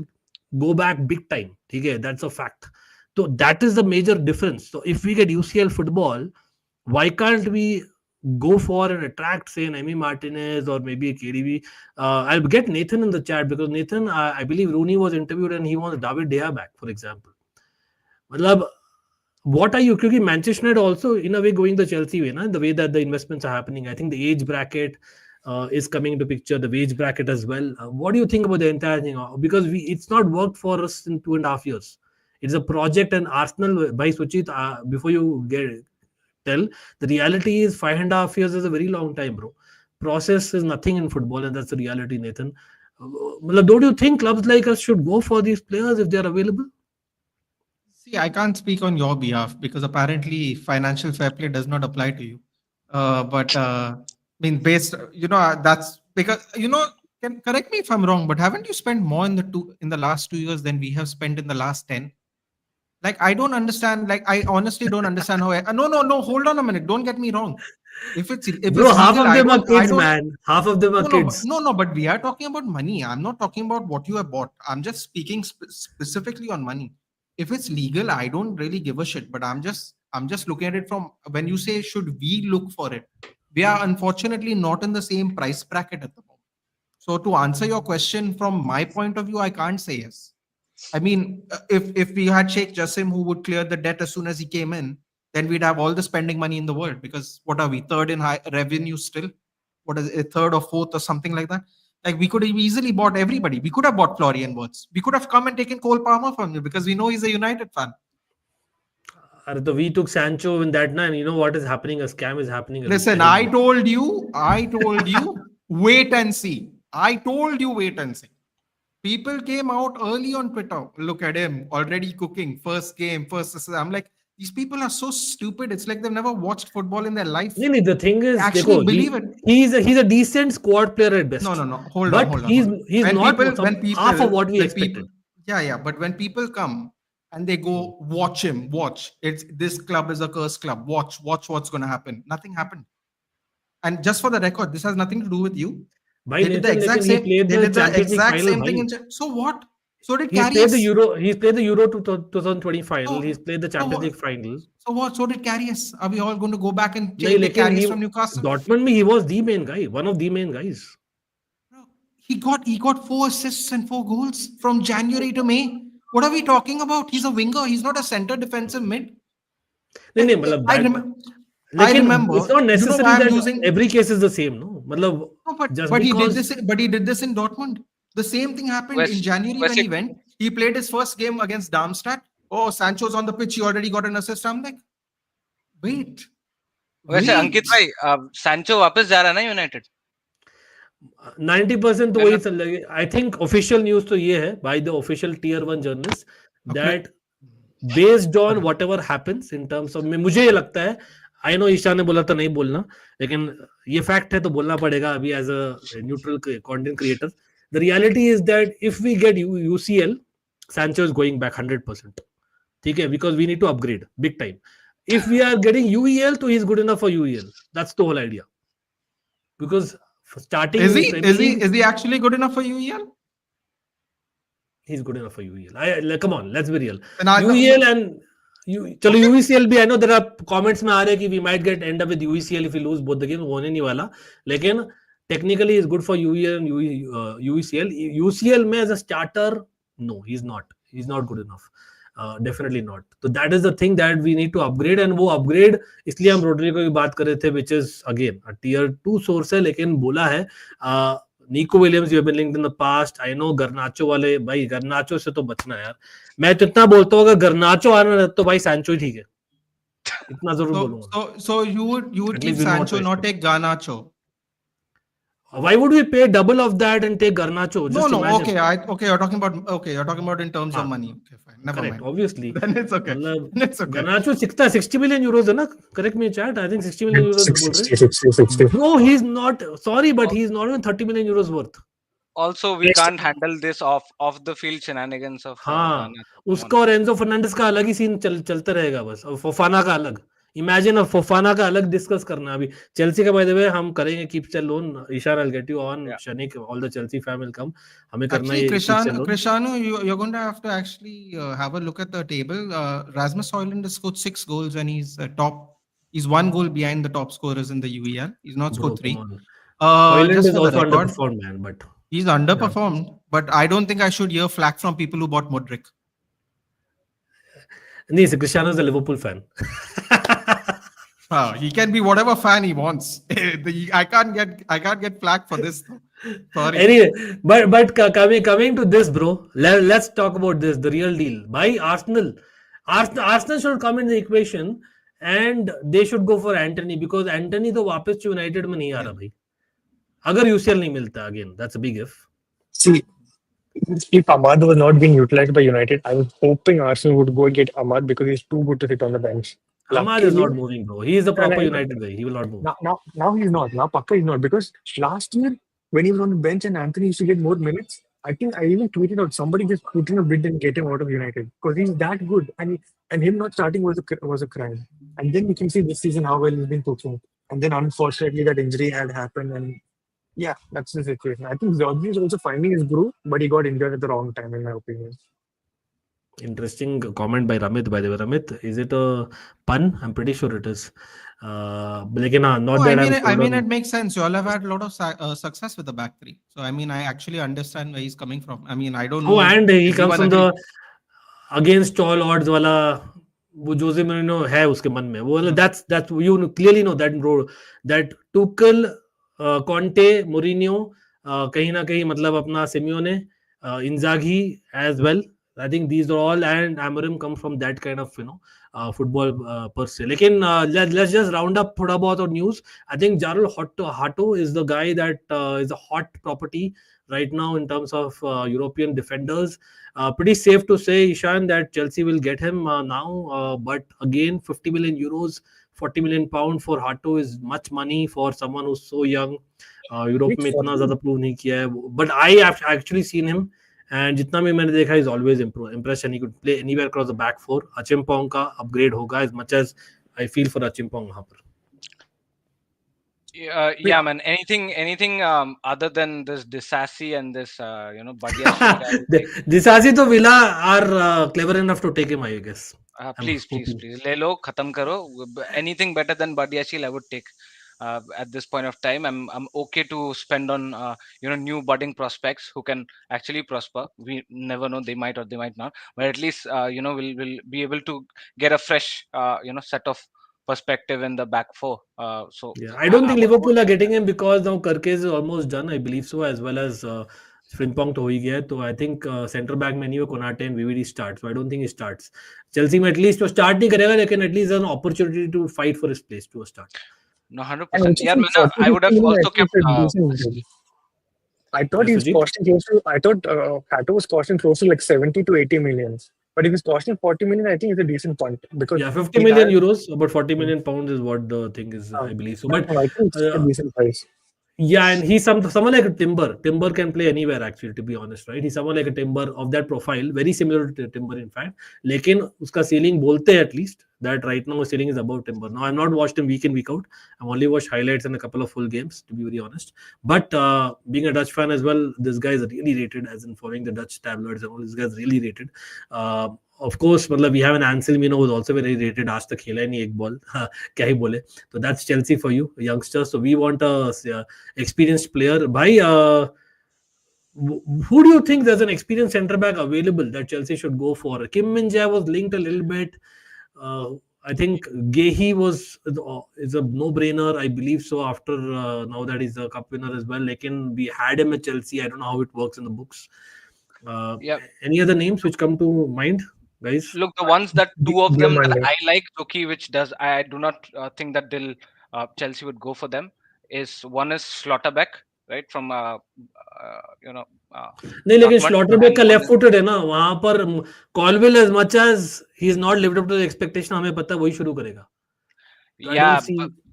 go back big time. Okay, that's a fact. So that is the major difference. So if we get UCL football, why can't we go for and attract, say, an Emi Martinez or maybe a KDB? I'll get Nathan in the chat, because Nathan, I believe Rooney was interviewed and he wants David De Gea back, for example. Matlab, what are you? Because Manchester United also in a way going the Chelsea way, na? The way that the investments are happening. I think the age bracket is coming into picture, the wage bracket as well. What do you think about the entire thing? Because it's not worked for us in 2.5 years. It's a project, and Arsenal, by Suchit, before you tell, the reality is 5.5 years is a very long time, bro. Process is nothing in football, and that's the reality, Nathan. Don't you think clubs like us should go for these players if they're available? See, I can't speak on your behalf because apparently financial fair play does not apply to you. But I mean, based, that's because, can correct me if I'm wrong, but haven't you spent more in the last 2 years than we have spent in the last 10? Like, I don't understand. Like, I honestly don't understand how. No. Hold on a minute. Don't get me wrong. If it's half of them are kids, man. Half of them are kids. No. But we are talking about money. I'm not talking about what you have bought. I'm just speaking specifically on money. If it's legal, I don't really give a shit. But I'm just looking at it from when you say should we look for it. We are unfortunately not in the same price bracket at the moment. So to answer your question from my point of view, I can't say yes. I mean, if we had Sheikh Jassim who would clear the debt as soon as he came in, then we'd have all the spending money in the world. Because what are we, third in high revenue still? What is it, third or fourth or something like that? Like, we could have easily bought everybody. We could have bought Florian Wirtz. We could have come and taken Cole Palmer from you because we know he's a United fan. We took Sancho in that night. You know what is happening? A scam is happening. Listen, I told you, wait and see. I told you, wait and see. People came out early on Twitter. Look at him already cooking. First game, first assist. I'm like, these people are so stupid. It's like they've never watched football in their life. नहीं, the thing They is, actually देखो, believe it. he's a decent squad player at best. No. Hold But on. he's When not people, half of what we when expected. people, yeah. But when people come and they go, watch him, watch. This club is a cursed club. Watch what's going to happen. Nothing happened. And just for the record, this has nothing to do with you. Bhai, They did the Nathan, exact लेकिन he same. played They the did the Champions League exact final, same thing. bhai. So what? So did He's played the Kerkez. Euro. He's played the Euro 2020 final. So- He's played the so Champions what? League final. So what? So did Kerkez. Are we all going to go back and नहीं, take the लेकिन Kerkez he from Newcastle? Dortmund में he was the main guy, one of the main guys. Bro, he got 4 assists and 4 goals from January to May. What are we talking about? He's a winger. He's not a center defensive mid. नहीं, मतलब I that. remember. लेकिन it's not You know necessary why I'm that using. every case is the same, no? मतलब No, just but he did because this. But he did this in Dortmund. The same thing happened in January when he went. He played his first game against Darmstadt. Oh, Sancho's on the pitch. He already got an assist. I'm like, wait. वैसे अंकित भाई Sancho वापस जा रहा है ना United 90% तो वही चल रहा है. I think official news तो ये है by the official tier 1 journalists that based on whatever happens in terms of मुझे ये लगता है, I know ईशा ने बोला था नहीं बोलना, लेकिन ये fact है तो बोलना पड़ेगा अभी as a neutral content creator. The reality is that if we get UCL, Sancho is going back 100%. ठीक है, because we need to upgrade big time. If we are getting UEL, तो he's good enough for UEL. That's the whole idea. Because starting Is in he actually good enough for UEL? He's good enough for UEL. Come on, let's be real. Then I- UEL and चलो UECL भी I know there are comments में आ रहे हैं कि we might get end up with UECL if we lose both the games. होने नहीं वाला. लेकिन technically is good for UEL and UECL. UCL में as a starter, no, he's not. He's not good enough. Definitely not. So that is the thing that we need to upgrade, and वो upgrade इसलिए हम Rodrygo की बात कर रहे थे, which is again a tier 2 source है, लेकिन बोला है Nico Williams, you have been linked in the past. I know Garnacho वाले भाई Garnacho से तो बचना है यार. मैं तो इतना बोलता हूँ अगर Garnacho आना है तो भाई Sancho ही ठीक है. इतना जरूर बोलूँगा. So you would At keep least we know what Sancho, to not take Garnacho. Why would we pay double of that and take Garnacho? Just No. imagine. Okay. You're talking about in terms of money. Okay, fine. Never Correct, mind. obviously. Then it's okay. मतलब Then it's okay. Garnacho 60 million euros है ना? Correct me, chat. I think 60 million euros बोल रहे. 60. Bro, he's not. Sorry, but he's not even 30 million euros worth. also we can't handle this off the field shenanigans of हाँ, उसका और Enzo Fernandez का अलग ही scene चलते रहेगा बस. और फोफाना का अलग. Imagine a फोफाना का अलग डिस्कस करना. अभी चेल्सी का by the way हम करेंगे keep still loan. Ishan, I'll get you on. Shanik, all the Chelsea fan will come. हमें करना Actually, है Cristiano, you're going to have to actually have a look at the table. Rasmus Højlund has scored 6 goals and he's top. He's 1 goal behind the top scorers in the UEL. He's not scored 3. Højlund Just is for the also record, underperformed, man. But he's underperformed. But I don't think I should hear flack from people who bought Modric. नहीं, Cristiano is a Liverpool fan. He can be whatever fan he wants. I can't get flack for this. Sorry. Anyway, but coming to this, bro, let's talk about this, the real deal. By Arsenal should come in the equation and they should go for Anthony because Anthony तो वापस United में नहीं आ रहा भाई. अगर UCL नहीं मिलता, again, that's a big if. See, if Ahmad was not being utilized by United, I was hoping Arsenal would go and get Ahmad because he's too good to sit on the bench. Ahmad is not moving, bro. He is a proper And United guy. He will not move. Now he's not. Now Pakka is not because last year when he was on the bench and Anthony used to get more minutes, I think I even tweeted out somebody just put in a bid and get him out of United because he's that good and him not starting was a crime. And then you can see this season how well he's been cooking. And then unfortunately that injury had happened and yeah, that's the situation. I think Rodrygo is also finding his groove, but he got injured at the wrong time in my opinion. Interesting comment by Ramit, by the way. Ramit, is it a pun? I'm pretty sure it is. Lekin not that I mean, it makes sense. You all have had a lot of success with the back three. So, I mean, I actually understand where he's coming from. I mean, I don't know. Oh, and he comes from the against all odds wala वो Jose Mourinho है उसके मन में. वो that's you clearly know that bro, that Tuchel, Conte, Mourinho, कहीं ना कहीं मतलब अपना Simeone, Inzaghi as well. I think these are all and Amorim come from that kind of football per se. लेकिन let's just round up थोड़ा बहुत और news. I think Jarrell Hato is the guy that is a hot property right now in terms of European defenders. Pretty safe to say, Ishan, that Chelsea will get him now. But again, 50 million euros, 40 million pound for Hato is much money for someone who's so young. Europe में इतना ज्यादा prove नहीं किया है, but I have actually seen him, and जितना भी मैंने देखा is always impression. He could play anywhere across the back four. Achimpong का अपग्रेड होगा as much as I feel for Achimpong यहाँ पर. Yeah, man. Anything other than this Disasi and this Badiashile? Disasi to Villa are clever enough to take him, I guess. Please. Le lo, khatam karo. Anything better than Badiashile, I would take. At this point of time, I'm okay to spend on new budding prospects who can actually prosper. We never know, they might or they might not, but at least we'll be able to get a fresh set of perspective in the back four. So yeah, I don't think Liverpool are getting him because now Kerkez is almost done, I believe so, as well as Frimpong to ho hi gaya. So I think center back में नहीं वो Konate and VVD starts. So I don't think he starts. Chelsea में at least वो start नहीं करेगा, लेकिन at least an opportunity to fight for his place to a start. No, 100%. Yeah, man, I would have also kept. I thought he's costing close to. I thought Hato was costing close to like 70 to 80 millions. But if he's costing 40 million, I think it's a decent punt because 50 million euros, about 40 million pounds is what the thing is, I believe. So, but I think it's a decent price. Yeah, and he's someone like a Timber. Timber can play anywhere, actually, to be honest, right? He's someone like a Timber of that profile, very similar to Timber, in fact. Lekin uska ceiling bolte at least that right now his ceiling is above Timber. Now, I've not watched him week in, week out. I've only watched highlights and a couple of full games, to be very honest. But being a Dutch fan as well, this guy is really rated, as in following the Dutch tabloids and all. This guy is really rated. Of course, we have an Anselmino who's also very rated. आज तक खेला ही नहीं एक ball. क्या ही बोले. So that's Chelsea for you, youngsters. So we want a experienced player. Bhai, who do you think there's an experienced centre back available that Chelsea should go for? Kim Min-jae was linked a little bit. I think Gehi is a no-brainer. I believe so. After now that he's a cup winner as well. Lekin we had him at Chelsea. I don't know how it works in the books. Any other names which come to mind, guys? Look, the ones that two of them that I like, Toki, which does I do not think that they'll Chelsea would go for them. One is Schlotterbeck, right, from नहीं, लेकिन Schlotterbeck का left footed है ना, वहां पर Colwill, as much as he's not lived up to the expectation, हमें पता है वही शुरू करेगा. Yeah,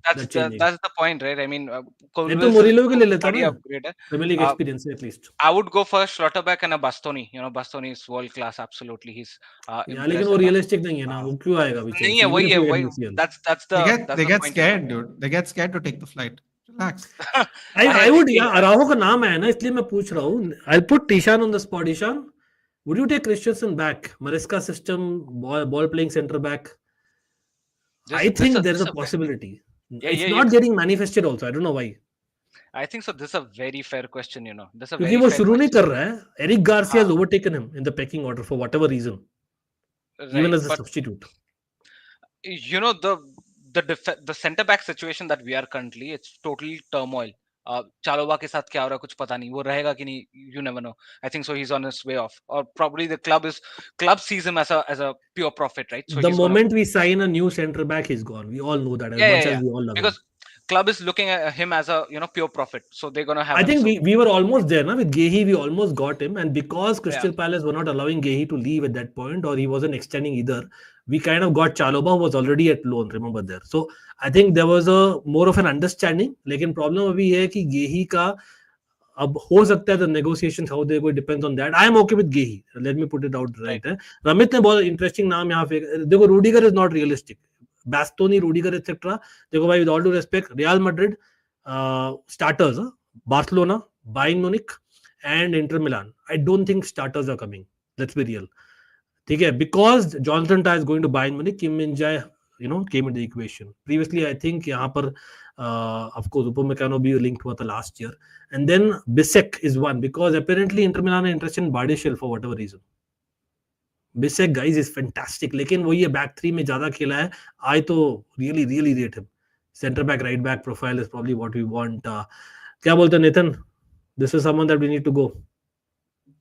that's the point, right? I mean, मैं तो Murillo के ले लेता ना, Premier League experience at least. I would go for Schlotterbeck and a Bastoni. Bastoni is world class, absolutely. He's लेकिन वो realistic नहीं है ना, वो क्यों आएगा? नहीं है, वही है. That's the they get scared, dude. They get scared to take the flight. Relax. I would, Araujo का नाम है ना, इसलिए मैं पूछ रहा हूँ. I'll put Tishan on the spot. Ishan, would you take Christensen back? Maresca system, ball playing centre back. I think there's a possibility. It's not getting manifested also. I don't know why. I think so. This is a very fair question, This is a क्योंकि वो शुरू नहीं कर रहा है. Eric Garcia has overtaken him in the pecking order for whatever reason, even as a substitute. The centre back situation that we are currently, it's totally turmoil. Chalobah के साथ क्या हो रहा है कुछ पता नहीं, वो रहेगा कि नहीं, you never know. I think so he's on his way off, or probably the club sees him as a pure profit, right? So the moment we sign a new centre back, he's gone. We all know that, as much as we all love him. Because club is looking at him as a pure profit, so they're gonna have. I think we were almost there, with Gehi. We almost got him, and because Crystal Palace were not allowing Gehi to leave at that point, or he wasn't extending either, we kind of got Chalobah, who was already at loan. Remember there, so I think there was a more of an understanding. लेकिन problem अभी है कि Gehi का अब हो सकता है the negotiations how they go depends on that. I am okay with Gehi. Let me put it out right. Ramit ने बहुत interesting नाम यहाँ पे देखो. Rudiger is not realistic. Bastoni, Rudiger, etc. देखो भाई, with all due respect, Real Madrid starters, Barcelona, Bayern Munich, and Inter Milan. I don't think starters are coming. Let's be real. Okay, because Jonathan Tah is going to Bayern Munich, Kim Min-jae, came into the equation. Previously, I think यहाँ पर of course Upamecano be linked हुआ था last year, and then Bisek is one because apparently Inter Milan are interested in Badiashile for whatever reason. Bisek, guys, is fantastic. लेकिन वो ये back three में ज़्यादा खेला है. I तो really rate him. Centre back, right back profile is probably what we want. क्या बोलते हैं Nathan? This is someone that we need to go.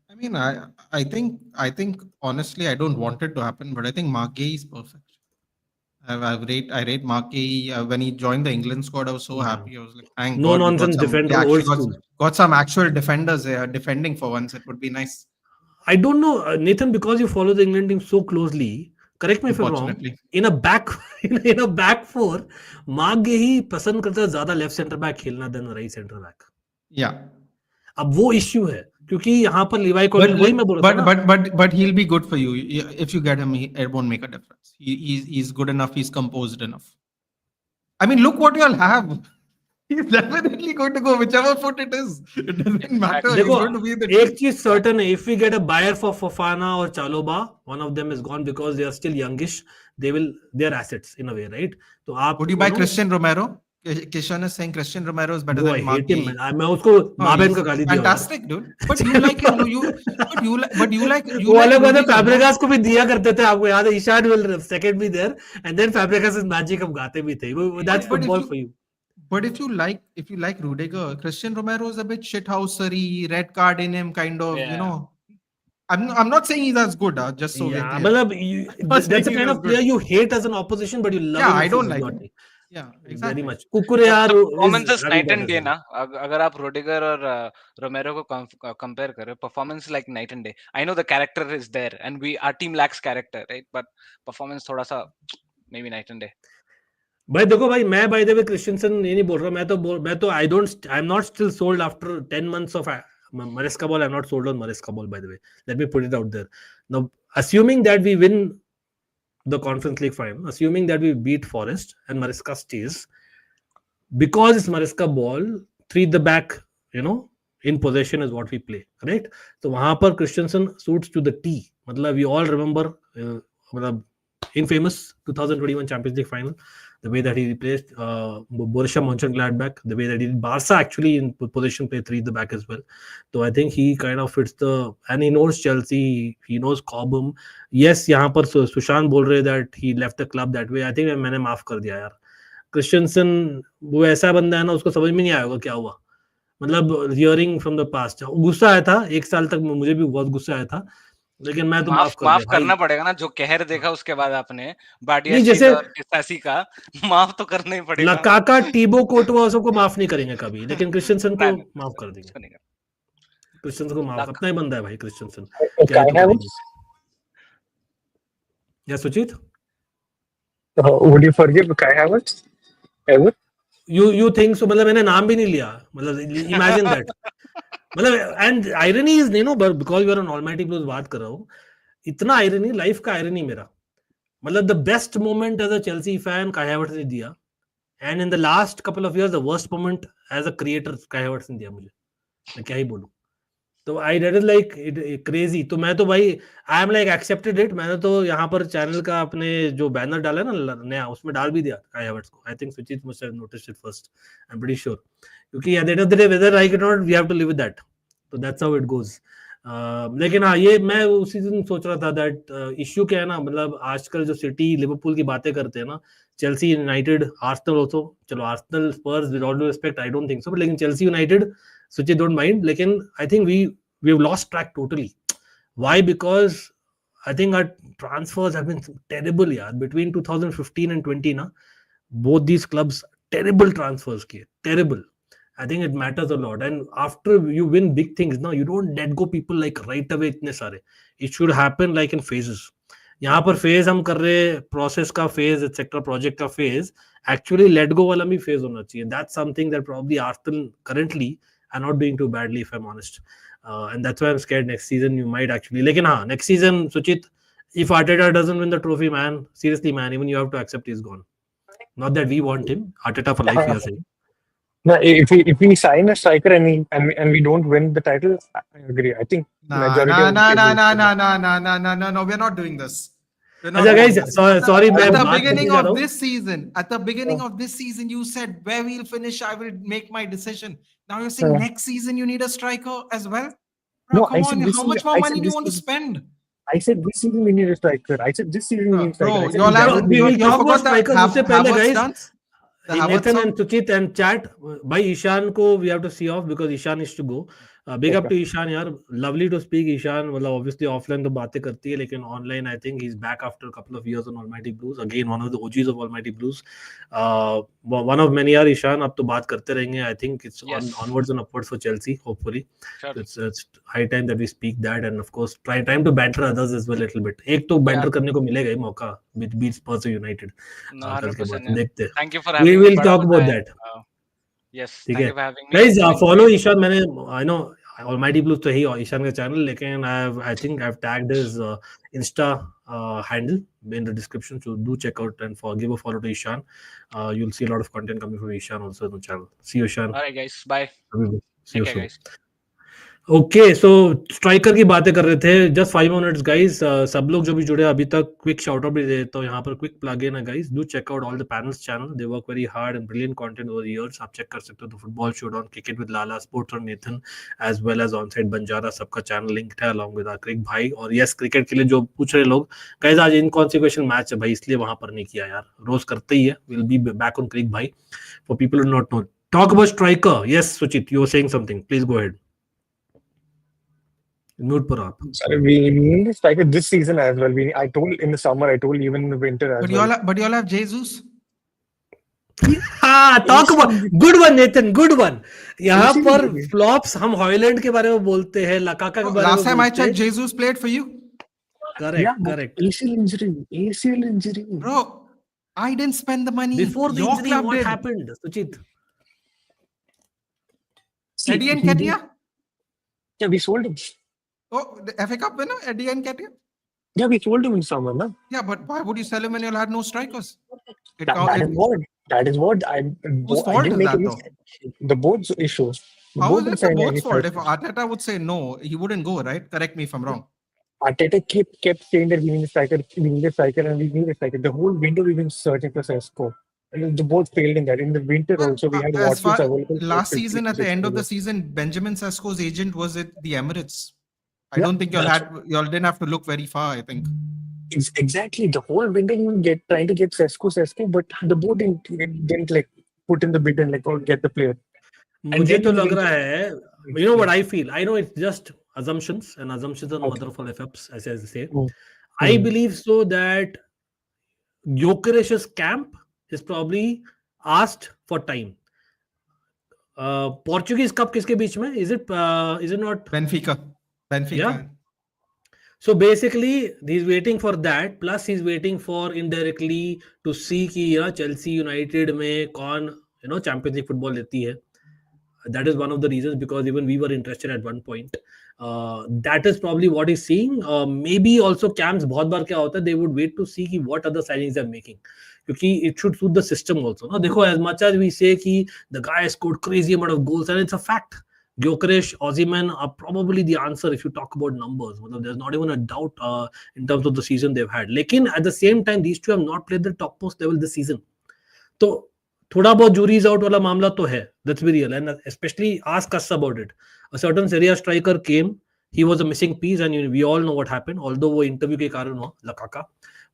I mean, I think honestly, I don't want it to happen, but I think Mark Gay is perfect. I rate Markey when he joined the England squad. I was so Yeah. happy. I was like, thank No God we got nonsense some. defender, We actually old school. got some actual defenders here defending for once. It would be nice. I don't know, Nathan, because you follow the England team so closely. Correct me if I'm wrong. Unfortunately, In a back in a back four, Marc Guehi पसंद करता है ज्यादा left centre back खेलना then right centre back. yeah. अब वो issue है क्योंकि यहाँ पर लिवाई को But वही मैं बोल रहा था ना. but he'll be good for you if you get him. It won't make a difference. He's good enough. He's composed enough. I mean, look what you all have. He's definitely going to go whichever foot it is. It doesn't matter. He's देखो going to be the एक चीज certain है, if we get a buyer for Fofana or Chaloba, one of them is gone because they are still youngish. They are assets in a way, right? तो आप Would you buy Christian Romero? Kishan is saying Christian Romero is better Bro, I than Mark hate him, Gay. man. मैं उसको माँ बहन का he's गाली दिया होगा. fantastic, dude. But you like him. You वो like अलग बात है, Rudiger, no? फैब्रिगास को भी दिया करते थे, आपको याद है? ईशान विल सेकंड भी there and then Fabregas is magic हम गाते भी थे. That's But if football you- for you. But if you like Rudiger, Christian Romero is a bit shithousery, red card in him, kind of. Yeah. You know, I'm not saying he's as good. Just so we're Yeah, clear. मतलब that's the saying kind he of was player you hate as an opposition, but you love Yeah, him. I if don't he's like not. him. Yeah, Very exactly. much. कुकुरे यार performances is night and having day that ना. अगर आप रोडिगर और रोमेरो को compare करें, performance like night and day. I know the character is there and we our team lacks character, right? But performance थोड़ा सा maybe night and day. भाई देखो भाई, मैं बाय द वे क्रिश्चियनसन ये नहीं बोल रहा. मैं तो आई am not still sold after 10 months of Maresca ball. I'm not sold on Maresca ball, by the way. Let me put it out there. Now, assuming that we win the Conference League final, assuming that we beat Forest and Maresca stays, because it's Maresca ball, 3 at the back, in possession is what we play, correct? So वहां पर Christensen suits to the T. मतलब we all remember मतलब infamous 2021 Champions League final, the way that he replaced Borussia Mönchengladbach, the way that he did Barca actually in position play 3 at the back as well. So I think he kind of fits and he knows Chelsea, he knows Cobham. Yes, यहाँ पर सुशांत बोल रहे that he left the club that way. I think मैंने माफ कर दिया यार. Christiansen वो ऐसा बंदा है ना, उसको समझ में नहीं आएगा क्या हुआ. मतलब हियरिंग फ्रॉम द पास्ट गुस्सा आया था, 1 साल तक मुझे भी बहुत गुस्सा आया था, लेकिन मैं तो माफ करना पड़ेगा ना. जो कहर देखा उसके बाद आपने बाडिया जैसे और किसासी का, माफ तो करना ही पड़ेगा. लकाका, टीबो कोर्टवा सबको माफ नहीं करेंगे कभी, लेकिन क्रिश्चियनसन को माफ कर देंगे. क्रिश्चियनसन को माफ, अपना ही बंदा है भाई क्रिश्चियनसन. या सुचित, would you forgive Kai Havertz ever? You think so? मतलब मैंने नाम भी नहीं लिया. मतलब imagine that. मतलब and irony is, because you are an almighty blues बात कर रहा हूँ, इतना irony, लाइफ का irony मेरा. मतलब the best moment as a Chelsea fan Kai Havertz ने दिया, and in the last couple of years the worst moment as a creator Kai Havertz ने दिया मुझे. मैं क्या ही बोलूं. तो I that is like crazy. तो मैं तो भाई I am like accepted it. मैंने तो यहाँ पर चैनल का अपने जो बैनर डाला है ना नया, उसमें डाल भी दिया Kai Havertz को. I think Suchit must have noticed it first. I'm pretty sure. क्योंकि at the end of the day whether I cannot, we have to live with that. So that's how it goes. लेकिन हाँ, ये मैं उसी दिन सोच रहा था that इश्यू क्या है ना, मतलब आजकल जो सिटी लिवरपूल की बातें करते हैं ना, चेल्सी यूनाइटेड, आर्सेनल ऑल्सो, चलो Arsenal Spurs with all due respect I don't think so, लेकिन Chelsea United Suchit don't mind, लेकिन I think we've lost track totally. Why? Because I think our transfers have been terrible, yaar. Between 2015 and 20 na, both these clubs terrible transfers kiye, terrible. I think it matters a lot. And after you win big things, now you don't let go people like right away इतने सारे. It should happen like in phases. यहाँ पर phase हम कर रहे, process का phase, etc. project का phase, actually let go वाला भी phase होना चाहिए. That's something that probably Arsenal currently are not doing too badly, if I'm honest. And that's why I'm scared next season you might actually. Lekin haan, next season, Suchit, if Arteta doesn't win the trophy, man, seriously, man, even you have to accept he's gone. Not that we want him. Arteta for life, we are saying. No, if we sign a striker and we don't win the title, I agree. I think No, we're not doing this. Guys, sorry, at the beginning of this season, you said where we'll finish, I will make my decision. Now you're saying next season you need a striker as well? Bro, No, come on, how much more money do you want to spend? I said this season we need a striker. I said this season we need a striker. Bro, we will talk about strikers. Havertz dance? Nathan and Suchit and chat. By Ishan ko we have to see off because Ishan is to go. Big up to Ishan यार, lovely to speak Ishan. मतलब obviously offline तो बातें करती है, लेकिन online I think he is back after couple of years on Almighty Blues, again one of the OGs of Almighty Blues, one of many यार. ईशान अब तो बात करते रहेंगे. I think it's onwards and upwards for Chelsea hopefully. It's high time that we speak that, and of course time to banter others as well little bit. एक तो banter करने को मिलेगा ही मौका विद बीट स्पर्स यूनाइटेड कल के बाद, देखते हैं. Thank you for we having will talk about that. Yes, ठीक थैंक है you for having me. Guys, follow Ishan. मैंने आई नो ऑलमाइटी ब्लूज तो है ही ईशान का चैनल, लेकिन I think I have tagged his Insta handle in the description, so do check out and give a follow to Ishan. You'll see a lot of content coming from Ishan also on the channel. See you, Ishan. All right guys, bye. See you Take care, soon. guys. Okay, so striker की बातें कर रहे थे. Just 5 minutes guys. सब लोग जो भी जुड़े अभी तक, क्विक शाउट आउट भी दे देता हूं यहाँ पर. क्विक प्लग इन है guys, do check out all the panels channel. They work very hard and brilliant content over the years. आप चेक कर सकते हो. The football showdown, cricket with Lala, sports और Nathan, as well as on side Banjara, सबका channel linked है along with crick Bhai. और yes, cricket के लिए जो पूछ रहे लोग गाइस, आज इनकॉन्सिक्वेंशियल मैच है भाई, इसलिए वहां पर नहीं किया यार. रोज करते ही है. Will be back on crick Bhai for people who not know. Talk about striker. Yes Suchit, you are saying something, please go ahead. Mute पर आप. Sorry, we need a striker this season as well. I told in the summer, I told even in the winter as well. But you all have Jesus. हाँ, talk about good one Nathan, good one. यहाँ पर flops हम Højlund के बारे में बोलते हैं, लकाका के बारे में. Last time I checked, Jesus played for you. Correct. ACL injury. Bro, I didn't spend the money. Before the Your injury, club what did. happened, Suchit? Eddie and Ketia? Yeah, we sold him. Oh, the FA Cup winner, Eddie and Ketia? Yeah, we sold him in summer, no? Yeah, but why would you sell him when you had no strikers? That is what Whose fault is that though? The board's issue. How is it the board's fault? If Arteta would say no, he wouldn't go, right? Correct me if I'm wrong. Arteta kept saying that we need a striker, and we need a striker. The whole winter we've been searching for Sesko. And the board failed in that. In the winter also, we had Watkins available. Last season, at the end of the season, Benjamin Sesko's agent was at the Emirates. I don't think y'all didn't have to look very far, I think. Exactly. The whole winter we were trying to get Sesko, but the board didn't like put in the bid and like get the player. मुझे तो लग रहा है, you know what I feel? I know it's just assumptions, and assumptions are the mother of all FFs, as I say. I believe so that Gyokeres' camp is probably asked for time. Portuguese Cup किसके बीच में? Is it not Benfica? Yeah. So basically, he's waiting for that. Plus, he's waiting for indirectly to see कि Chelsea United में कौन Champions League football लेती है. That is one of the reasons, because even we were interested at one point. That is probably what he's seeing. Maybe also camps बहुत बार क्या होता है, they would wait to see what other signings they're making. क्योंकि it should suit the system also. No, देखो, as much as we say कि the guy scored crazy amount of goals, and it's a fact. Gyokeres, Osimhen are probably the answer if you talk about numbers. There's not even a doubt in terms of the season they've had. Lekin at the same time, these two have not played the topmost level this season. So, thoda bahut juries out wala मामला तो है. Let's be real, and especially ask us about it. A certain Serie A striker came. He was a missing piece, and we all know what happened. Although वो interview के कारण हुआ, लकाका,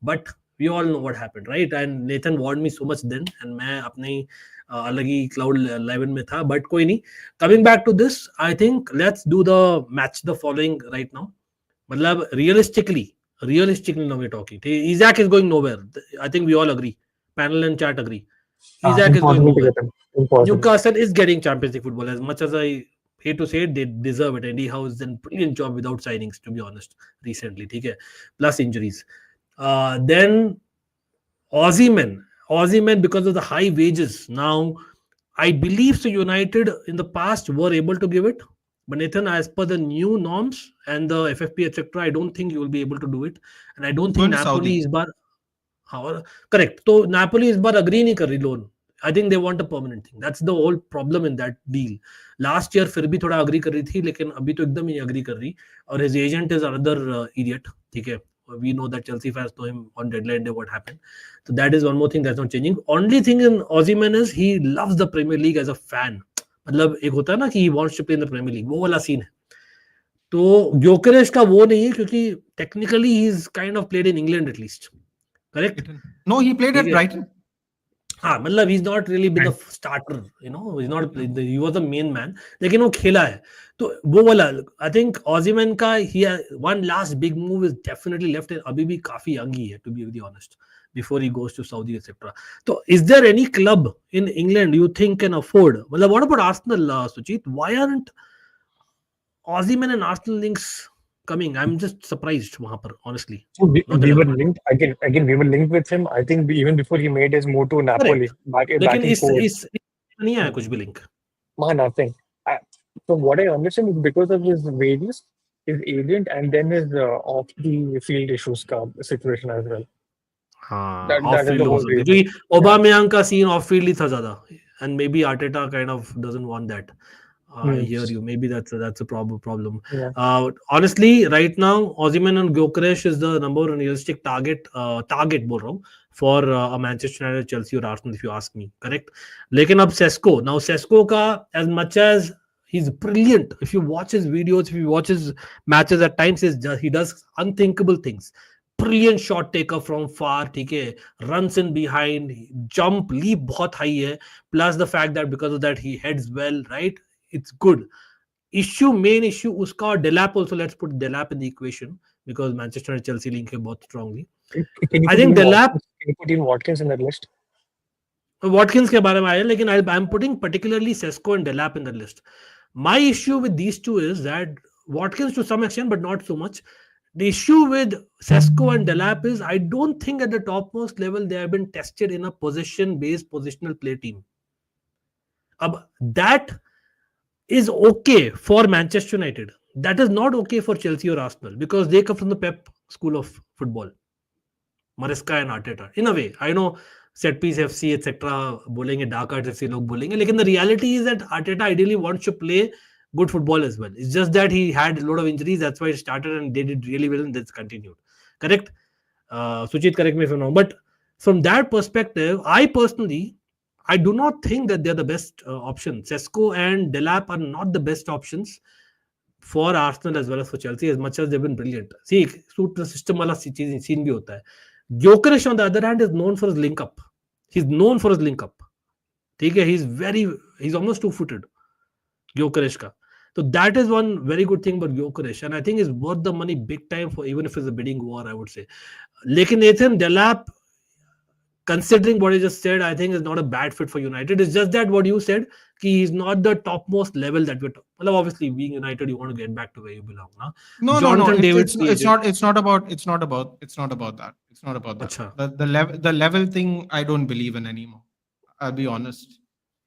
but we all know what happened, right? And Nathan warned me so much then, and मैं अपने अलग ही cloud 11 में था. But कोई नहीं. Coming back to this, I think let's do the match the following right now. मतलब realistically now we talking. Isak is going nowhere. I think we all agree. Panel and chat agree. Isak is going nowhere. Newcastle is getting Champions League football. As much as I hate to say it, they deserve it. Eddie Howe has done a brilliant job without signings, to be honest, recently. ठीक है, plus injuries. Then Osimhen, because of the high wages. Now, I believe so United in the past were able to give it. But Nathan, as per the new norms and the FFP, etc., I don't think you will be able to do it. And I don't think Napoli is bar. Correct. So Napoli is bar agree nahi kar rahi loan. I think they want a permanent thing. That's the whole problem in that deal. Last year फिर भी थोड़ा agree कर रही थी, लेकिन अभी तो एकदम ही agree कर रही. और his agent is another idiot. ठीक है. We know that Chelsea fans know him on deadline day what happened. So that is one more thing that's not changing. Only thing in Osimhen is he loves the Premier League as a fan. मतलब एक होता है ना कि he wants to play in the Premier League. वो वाला scene है. तो Gyokeres का वो नहीं है, क्योंकि technically he's kind of played in England at least. Correct? No, he played at Brighton. हाँ मतलब he's not really been the starter, you know, he's not he was the main man, लेकिन वो खेला है तो वो वाला I think Osimhen का one last big move is definitely left, अभी भी काफी young ही है to be very honest, before he goes to Saudi etc. So is there any club in England you think can afford, मतलब what about Arsenal, Suchit? Why aren't Osimhen and Arsenal links coming? I'm just surprised वहां पर honestly. So we Not that were I'm- linked again. We were linked with him. I think even before he made his move to Napoli, back लेकिन in four. इस नहीं आया कुछ भी link. Nothing. From what I understand, is because of his wages, his agent, and then his off the field issues का situation as well. हाँ That of is field the हो whole सकता है reason. क्योंकि ओबामेयांग का scene of field ही था ज्यादा and maybe Arteta kind of doesn't want that. I hear you. Maybe that's a problem. Yeah. Honestly, right now, Osimhen and Gyokeres is the number one realistic target बोल रहा हूँ for a Manchester United, Chelsea or Arsenal if you ask me. Correct. लेकिन अब Sesko का as much as he's brilliant, if you watch his videos, if you watch his matches at times, he does unthinkable things. Brilliant shot taker from far, ठीक है, runs in behind, jump, leap बहुत high है, plus the fact that because of that he heads well, right? It's good. Main issue उसका और Delap also, let's put Delap in the equation because Manchester and Chelsea link है बहुत strongly. Can you I think Delap, can you put in Watkins in that list? Watkins के बारे में आया लेकिन I'm putting particularly Sesko and Delap in the list. My issue with these two is that Watkins to some extent but not so much. The issue with Sesko and Delap is I don't think at the topmost level they have been tested in a position-based positional play team. That is okay for Manchester United. That is not okay for Chelsea or Arsenal because they come from the Pep school of football. Maresca and Arteta. In a way, I know set piece FC etc. बोलेंगे, dark arts FC लोग बोलेंगे, लेकिन the reality is that Arteta ideally wants to play good football as well. It's just that he had a lot of injuries. That's why it started and they did really well and that's continued. Correct? Suchit, correct me if I'm wrong. But from that perspective, I personally, I do not think that they're the best option. Sesko and Delap are not the best options for Arsenal as well as for Chelsea, as much as they've been brilliant. See, suit the system वाला scene भी होता है. Gyokeres on the other hand is known for his link up. He's known for his link up. ठीक है, he's almost 2-footed. Gyokeres का. So that is one very good thing about Gyokeres, and I think is worth the money big time for even if it's a bidding war, I would say. लेकिन Nathan Delap, considering what I just said, I think is not a bad fit for United. It's just that what you said, he's not the topmost level that we're talking. Well, obviously, being United, you want to get back to where you belong. Now, No. It's not about that. It's not about that. Achha. The level thing I don't believe in anymore. I'll be honest.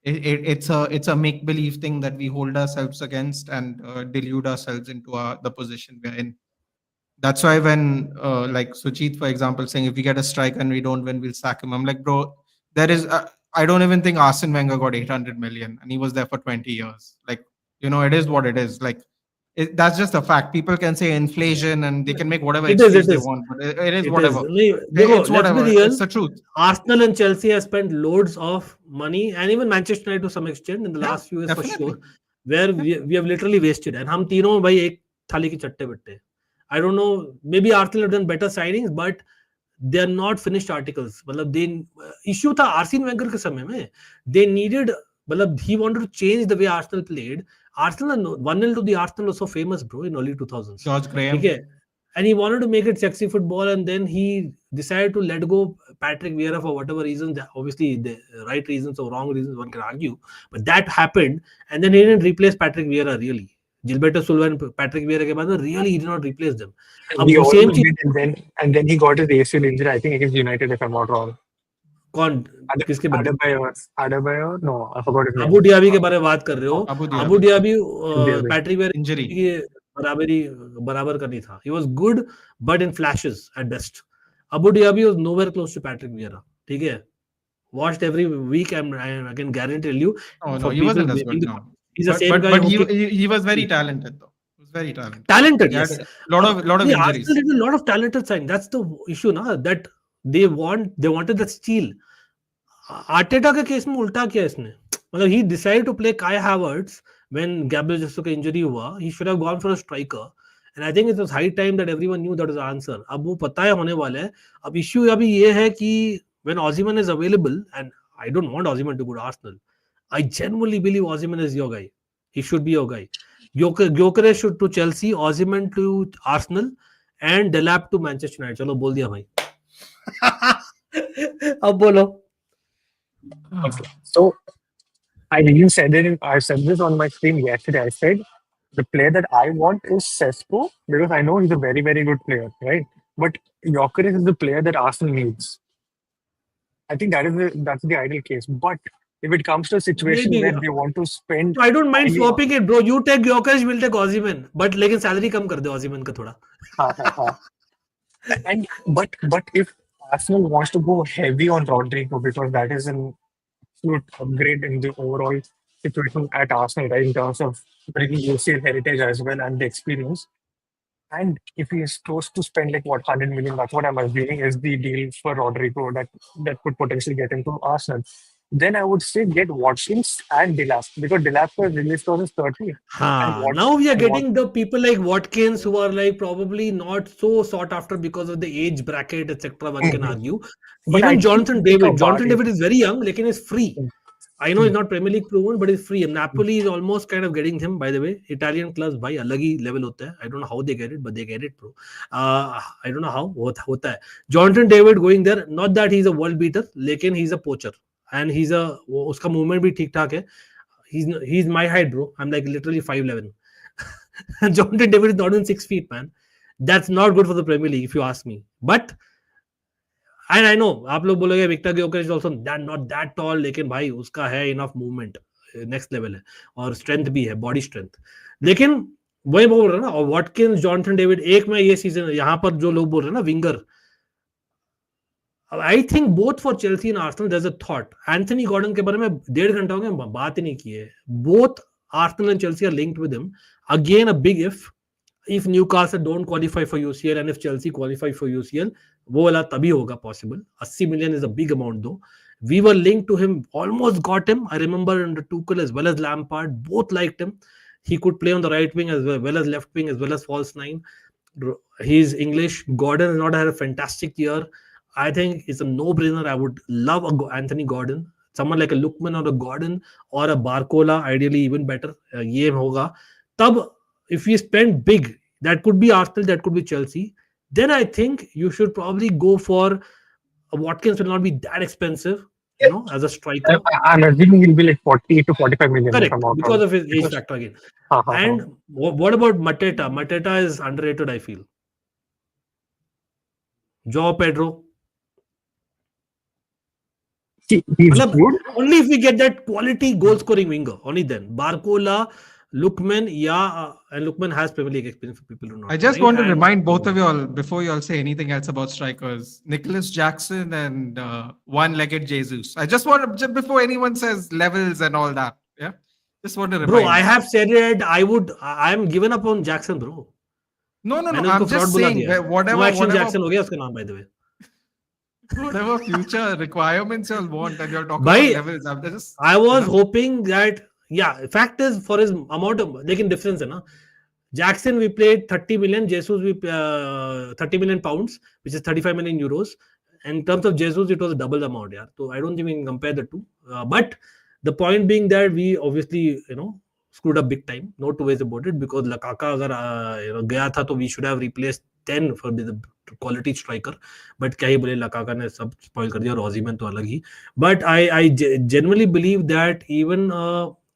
It's a make believe thing that we hold ourselves against and delude ourselves into the position we're in. That's why when like Suchit, for example, saying if we get a striker and we don't win, we'll sack him. I'm like, bro, there is. I don't even think Arsene Wenger got 800 million and he was there for 20 years. Like, it is what it is. Like, that's just a fact. People can say inflation and they can make whatever excuse they want, but it is whatever. It's whatever. Let's be real. It's the truth. Arsenal and Chelsea have spent loads of money, and even Manchester United to some extent in the last few years definitely. for sure, where we have literally wasted. And हम तीनों भाई एक थाली की चट्टे बिट्टे. I don't know. Maybe Arsenal have done better signings, but they are not finished articles. मतलब they issue था Arsene Wenger के समय में. They needed. मतलब he wanted to change the way Arsenal played. Arsenal 1-0 to the Arsenal was so famous, bro, in early 2000s. George Graham. Okay. And he wanted to make it sexy football, and then he decided to let go Patrick Vieira for whatever reasons. Obviously, the right reasons or wrong reasons, one can argue. But that happened, and then he didn't replace Patrick Vieira, really. Gilberto Silva and Patrick Vieira के बाद really he did not replace them. He also did, and then he got his ACL injury, I think, against United, if I'm not wrong. कौन किसके बारे में? Adebayor? No, I forgot his name. Abu डियाबी के बारे में बात कर रहे हो? Abou Diaby Patrick Vieira Injury. की बराबर करनी था. He was good, but in flashes at best. Abu Dhabi was nowhere close to Patrick Vieira. ठीक है? Watched every week, I can guarantee you. Oh no, he wasn't as good now. He's the same guy. But he was very talented though. He was very talented. Talented, He had yes. a lot of injuries. Arsenal did a lot of talented sign. That's the issue, na? That they wanted that steal. Arteta के case में उल्टा किया इसने. मतलब he decided to play Kai Havertz when Gabriel Jesus का injury हुआ. He should have gone for a striker. And I think it was high time that everyone knew that was the answer. अब वो पता है होने वाला है. अब issue अभी ये है कि when Osimhen is available, and I don't want Osimhen to go to Arsenal. I genuinely believe Osimhen is your guy. He should be your guy. Gyokeres should to Chelsea, Osimhen to Arsenal, and Delap to Manchester United. चलो बोल दिया भाई. अब बोलो. Okay. So I even said it. I said this on my stream yesterday. I said the player that I want is Sesko because I know he's a very, very good player, right? But Gyokeres is the player that Arsenal needs. I think that's the ideal case. But if it comes to a situation Maybe. where they want to spend, I don't mind highly- swapping it, bro. You take Gyokeres, we'll take Osimhen. But लेकिन salary कम कर दे Osimhen का थोड़ा. and but if Arsenal wants to go heavy on Rodrygo because that is an absolute upgrade in the overall situation at Arsenal, right? In terms of bringing UCL heritage as well and the experience. And if he is close to spend like what 100 million, that's what I'm assuming is the deal for Rodrygo that could potentially get him to Arsenal. Then I would say get Watkins and Delap because Delap's release clause is 30. हाँ, now we are getting the people like Watkins who are like probably not so sought after because of the age bracket, etc. One can argue. But I Even Jonathan think David. about Jonathan it. David is very young, lekin is free. I know he's not Premier League proven, but he's free. And Napoli is almost kind of getting him, by the way. Italian clubs, bhai, अलग ही level होता है. I don't know how they get it, but they get it, bro. I don't know how होता है. Jonathan David going there, not that he's a world beater, लेकिन he's a poacher. And he's a, उसका movement भी ठीक ठाक है. He's my height, bro. I'm like literally 5'11". Jonathan David is not even 6 feet, man. That's not good for the Premier League, if you ask me. But and I know आप लोग बोलोगे Victor Gyokeres is also not that tall, लेकिन भाई उसका है enough movement, next level है और strength भी है, body strength. लेकिन वही बोल रहा ना, और Watkins, Jonathan David, एक में ये सीजन यहाँ पर जो लोग बोल रहे हैं ना winger, I think both for Chelsea and Arsenal there's a thought. Anthony Gordon के बारे में 1.5 घंटा हो गया बात ही नहीं की है. Both Arsenal and Chelsea are linked with him. Again a big if Newcastle don't qualify for UCL and if Chelsea qualify for UCL, वो वाला तभी होगा possible. 80 million is a big amount though. We were linked to him, almost got him. I remember under Tuchel as well as Lampard, both liked him. He could play on the right wing as well as left wing as well as false nine. He's English. Gordon has not had a fantastic year. I think it's a no-brainer. I would love Anthony Gordon. Someone like a Lookman or a Gordon or a Barcola, ideally even better. ये होगा. तब if we spend big, that could be Arsenal, that could be Chelsea. Then I think you should probably go for Watkins. Will not be that expensive, you know, as a striker. I'm assuming he'll be like 40 to 45 million. Correct, because of his age factor again. And what about Mateta? Mateta is underrated, I feel. Joao Pedro. He's good. Only if we get that quality goal scoring winger, only then. Barcola, Lookman, and Lookman has Premier League experience for people who know. I just want to remind both of you all before you all say anything else about strikers, Nicholas Jackson and one-legged Jesus. I just want to, just before anyone says levels and all that, yeah, just want to remind. Bro, I have said it. I'm given up on Jackson, bro. No. I'm just saying whatever Jackson हो गया उसका नाम, by the way. Whatever future requirements you'll want and you're talking about levels. I was hoping that, yeah, fact is for his amount of, लेकिन difference है ना. Jackson we played 30 million, Jesus we 30 million pounds, which is 35 million euros. In terms of Jesus, it was double the amount, yeah. So I don't think we can compare the two. But the point being that we obviously, screwed up big time. No two ways about it, because Lakaka अगर गया था तो we should have replaced 10 for the quality striker. But क्या ही बोले, Lakaka ने सब spoil कर दिया और Osimhen तो अलग ही. But I genuinely believe that even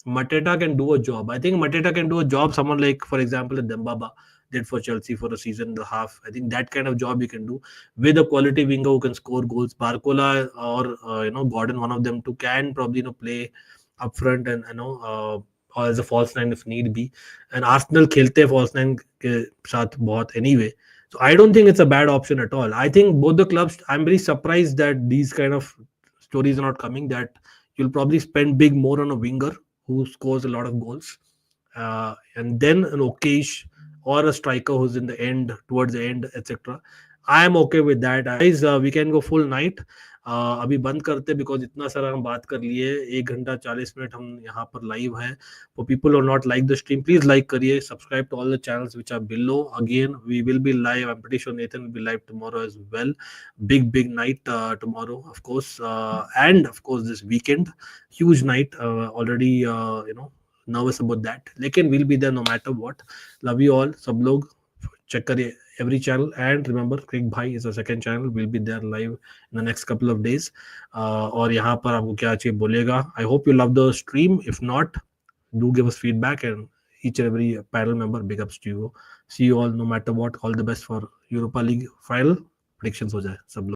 Mateta can do a job. I think Mateta can do a job. Someone like, for example, Dembaba did for Chelsea for a season and a half. I think that kind of job you can do with a quality winger who can score goals. Barcola or Gordon, one of them too, can probably play up front and or as a false nine if need be. And Arsenal खेलते हैं false nine के साथ बहुत anyway. So I don't think it's a bad option at all. I think both the clubs, I'm very surprised that these kind of stories are not coming, that you'll probably spend big more on a winger who scores a lot of goals, and then an okayish or a striker who's towards the end, etc. I am okay with that. Guys, we can go full night. अभी बंद करते because इतना सारा हम बात कर लिए, 1 घंटा 40 मिनट हम यहाँ पर लाइव हैं. For people who not like the stream, please like करिए, subscribe to all the channels which are below. Again, we will be live. I'm pretty sure Nathan will be live tomorrow as well. Big night tomorrow, of course, and of course this weekend, huge night. Already, nervous about that. लेकिन we'll be there no matter what. Love you all. सब लोग check करिए every channel, and remember Crick Bhai is a second channel. We'll be there live in the next couple of days. और यहाँ पर आपको क्या चाहिए बोलेगा. I hope you love the stream. If not, do give us feedback, and each and every panel member, big ups to you. See you all no matter what. All the best for Europa League final. Predictions हो जाए सब लोग.